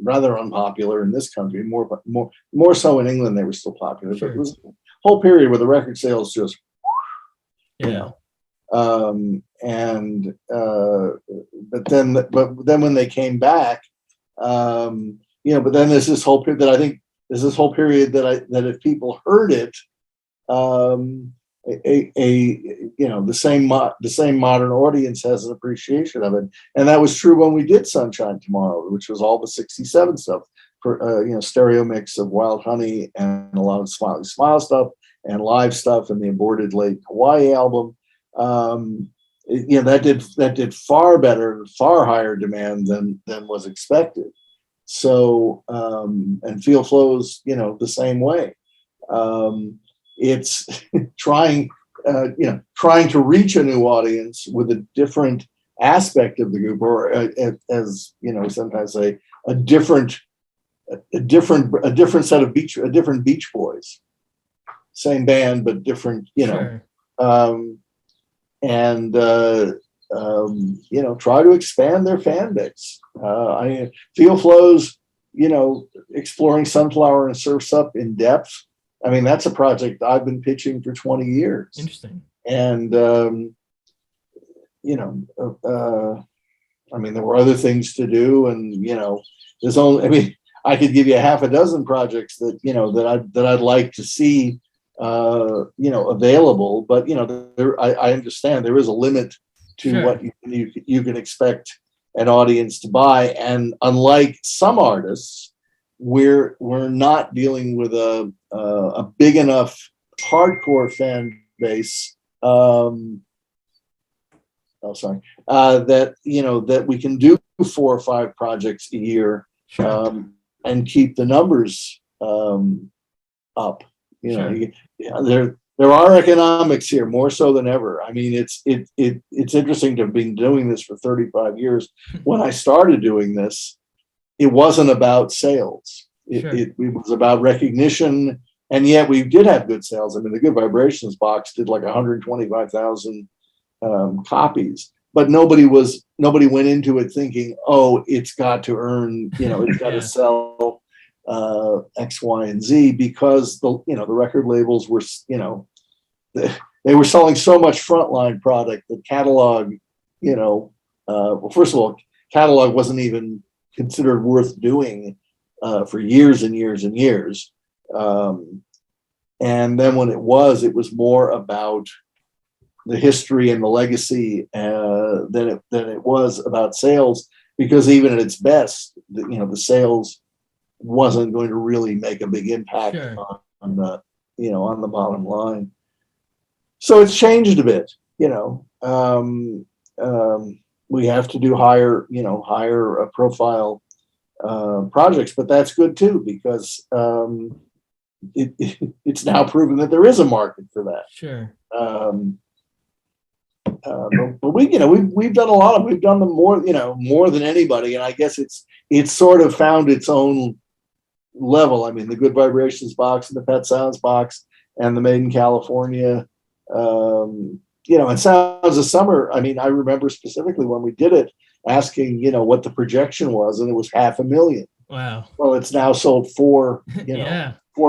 rather unpopular in this country. More so in England, they were still popular. Sure. But it was a whole period where the record sales just, yeah. But then when they came back, but then there's this whole period that if people heard it, the same modern audience has an appreciation of it, and that was true when we did Sunshine Tomorrow, which was all the '67 stuff, for stereo mix of Wild Honey and a lot of Smiley Smile stuff and live stuff and the aborted late Hawaii album. That did far better, far higher demand than was expected. So, and Feel Flows, the same way. It's trying to reach a new audience with a different aspect of the group, or as sometimes say, a different set of Beach Boys, same band but different, Sure. And try to expand their fan base. Feel Flows, exploring Sunflower and Surf's Up in depth. I mean, that's a project I've been pitching for 20 years. Interesting. And there were other things to do, and there's only. I mean, I could give you a half a dozen projects that I'd like to see, available. But I understand there is a limit to what you can expect an audience to buy, and unlike some artists, we're not dealing with a big enough hardcore fan base. That we can do 4 or 5 projects a year, and keep the numbers up. There are economics here more so than ever. I mean, it's interesting to have been doing this for 35 years. When I started doing this, it wasn't about sales. It was about recognition, and yet we did have good sales. I mean, the Good Vibrations box did like 125,000 copies, but nobody went into it thinking, oh, it's got to earn, it's got to sell X, Y, and Z, because the record labels were, they were selling so much frontline product that catalog, first of all, catalog wasn't even considered worth doing for years and years and years. And then when it was more about the history and the legacy than it was about sales, because even at its best, the sales wasn't going to really make a big impact on the bottom line. So it's changed a bit. We have to do higher profile projects, but that's good too, because it's now proven that there is a market for that. Sure. But we've done a lot of, we've done them more than anybody, and I guess it's sort of found its own level. I mean, the Good Vibrations box and the Pet Sounds box and the Made in California, and Sounds of Summer. I mean, I remember specifically when we did it, asking what the projection was, and it was 500,000. Wow. Well, it's now sold 4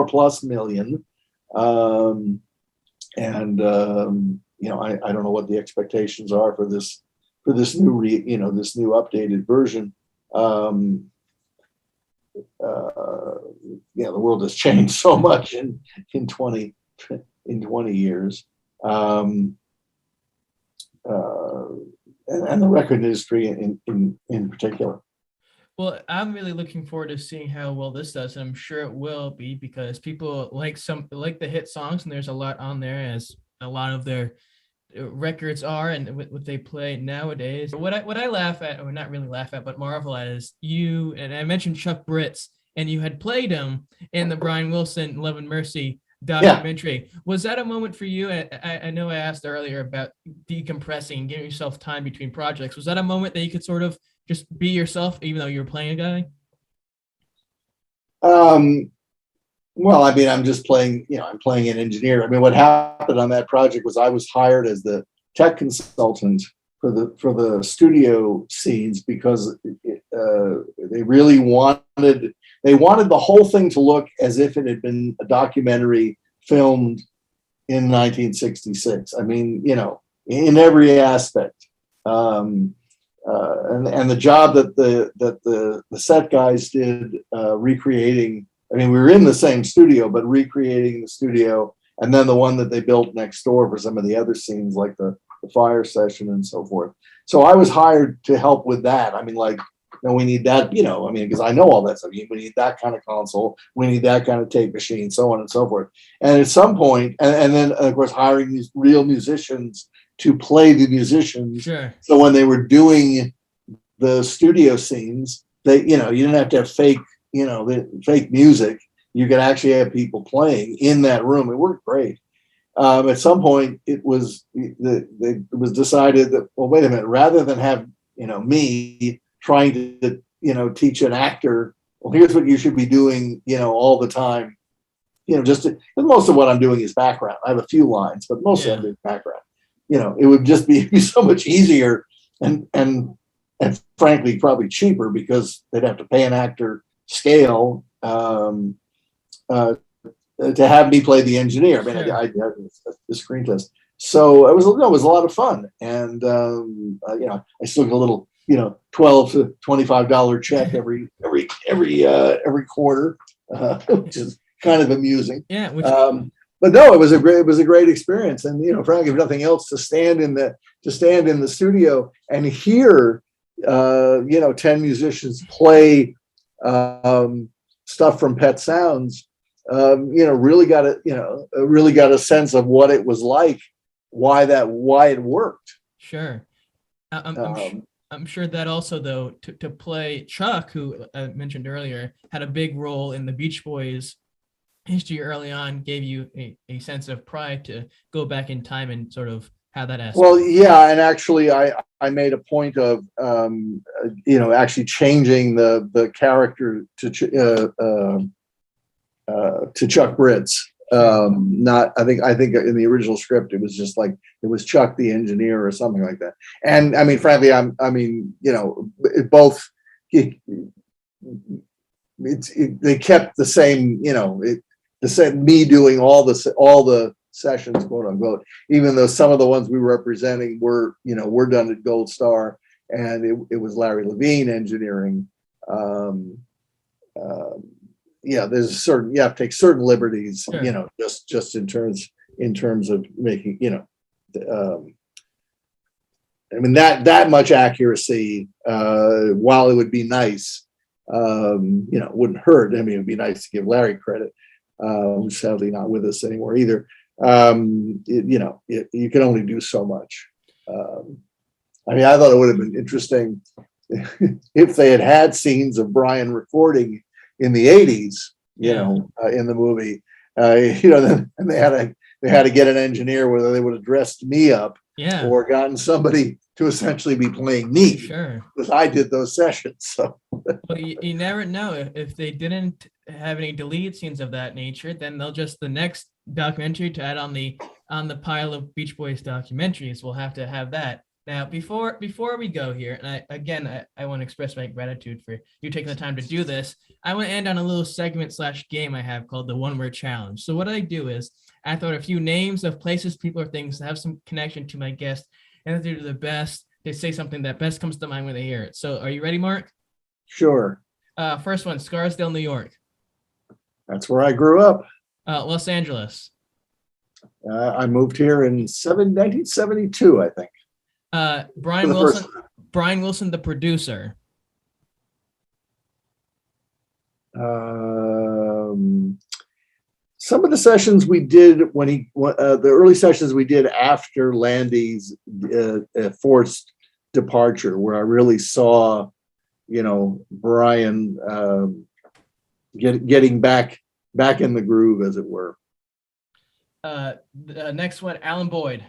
plus million. I don't know what the expectations are for this new this new updated version. The world has changed so much in 20 years, and the record industry in particular. Well, I'm really looking forward to seeing how well this does, and I'm sure it will be, because people like the hit songs, and there's a lot on there, as a lot of their records are, and what they play nowadays. What I laugh at, or not really laugh at, but marvel at, is you, and I mentioned Chuck Britz, and you had played him in the Brian Wilson Love and Mercy documentary. Yeah. Was that a moment for you? I know I asked earlier about decompressing and giving yourself time between projects. Was that a moment that you could sort of just be yourself, even though you were playing a guy? Well, I mean, I'm just playing, I'm playing an engineer. I mean, what happened on that project was I was hired as the tech consultant for the studio scenes, because they really wanted the whole thing to look as if it had been a documentary filmed in 1966. I mean, in every aspect. And the job that the set guys did, recreating. I mean, we were in the same studio, but recreating the studio, and then the one that they built next door for some of the other scenes, like the fire session and so forth. So I was hired to help with that. I mean, we need that, because I know all that stuff. We need that kind of console. We need that kind of tape machine, so on and so forth. And at some point, and then, of course, hiring these real musicians to play the musicians. Sure. So when they were doing the studio scenes, you didn't have to have fake, the fake music. You could actually have people playing in that room. It worked great. At some point, it was decided that, well, wait a minute, rather than have me trying to teach an actor, well, here's what you should be doing, all the time. Most of what I'm doing is background. I have a few lines, but most of it is background. It would just be so much easier and frankly probably cheaper, because they'd have to pay an actor scale to have me play the engineer. I mean, sure. I did the screen test, so it was a lot of fun, and I still get a little $12 to $25 check every quarter, which is kind of amusing. Yeah. But no, it was a great experience, and frankly, if nothing else, to stand in the studio and hear 10 musicians play stuff from Pet Sounds. Really got a sense of what it was like, why it worked. Sure. I'm sure that also, though, to play Chuck, who I mentioned earlier, had a big role in the Beach Boys history early on, gave you a sense of pride to go back in time and sort of have that aspect. Well, yeah, and actually I made a point of actually changing the character to Chuck Britz. I think in the original script it was just like it was Chuck the engineer or something like that. And I mean, frankly, they kept the same, the same, me doing all the sessions, quote unquote, even though some of the ones we were representing were done at Gold Star, and it was Larry Levine engineering. There's you have to take certain liberties, sure. Just in terms of making, that much accuracy, while it would be nice, wouldn't hurt. I mean, it'd be nice to give Larry credit, who's sadly not with us anymore either. You can only do so much. I thought it would have been interesting if they had scenes of Brian recording in the 80s, in the movie, and they had to get an engineer, whether they would have dressed me up, or gotten somebody to essentially be playing me, sure, because I did those sessions. So, well, you never know if they didn't have any deleted scenes of that nature, then they'll just the next documentary to add on the pile of Beach Boys documentaries. We'll have to have that. Now, before we go here, and I want to express my gratitude for you taking the time to do this. I want to end on a little segment / game I have called the One Word Challenge. So what I do is I throw out a few names of places, people, or things that have some connection to my guest, and if they do the best, they say something that best comes to mind when they hear it. So are you ready, Mark? Sure. First one, Scarsdale, New York. That's where I grew up. Los Angeles. I moved here in 1972, I think. Brian Wilson, the producer. Some of the sessions we did the early sessions we did after Landy's forced departure, where I really saw, Brian getting back in the groove, as it were. The next one, Alan Boyd.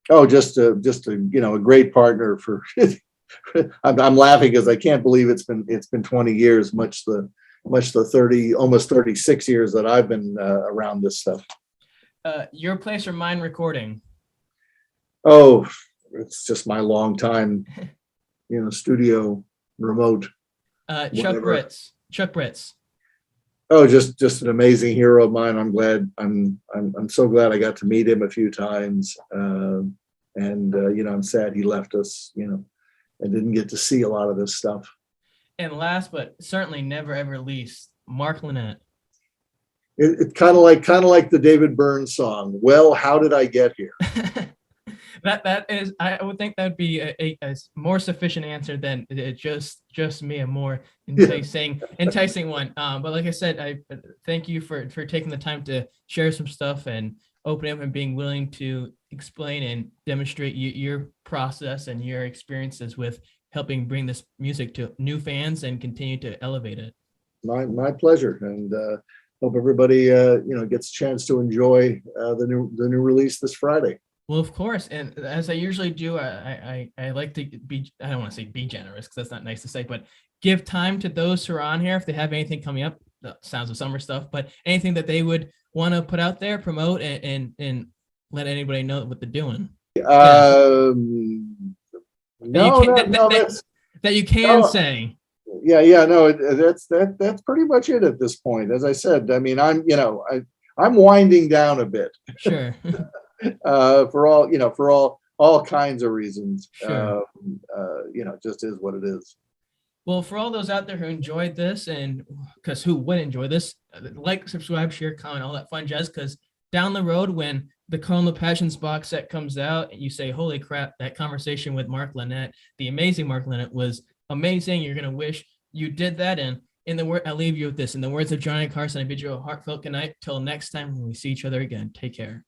Oh, just a great partner for. I'm laughing because I can't believe it's been 20 years, much the 30, almost 36 years that I've been around this stuff. Your place or mine recording? Oh, it's just my long time, studio remote. Chuck Britz. Oh, just an amazing hero of mine. I'm so glad I got to meet him a few times. I'm sad he left us, and didn't get to see a lot of this stuff. And last, but certainly never ever least, Mark Linett. It's kind of like the David Byrne song. Well, how did I get here? That is, I would think that would be a more sufficient answer than just me, a more enticing one. But like I said, I thank you for taking the time to share some stuff and opening up and being willing to explain and demonstrate your process and your experiences with helping bring this music to new fans and continue to elevate it. My pleasure, and hope everybody gets a chance to enjoy the new release this Friday. Well, of course, and as I usually do, I like to be, I don't want to say be generous because that's not nice to say, but give time to those who are on here if they have anything coming up, the Sounds of Summer stuff, but anything that they would want to put out there, promote, and let anybody know what they're doing. That you can say. That's pretty much it at this point. As I said, I mean, I'm winding down a bit. Sure. For all kinds of reasons. Sure. Just is what it is. Well, for all those out there who enjoyed this, and because who wouldn't enjoy this, like, subscribe, share, comment, all that fun jazz, because down the road when the Colonial Passions box set comes out, you say, holy crap, that conversation with Mark Linett, the amazing Mark Linett, was amazing. You're going to wish you did that. And I'll leave you with this. In the words of Johnny Carson, I bid you a heartfelt good night. Till next time when we see each other again. Take care.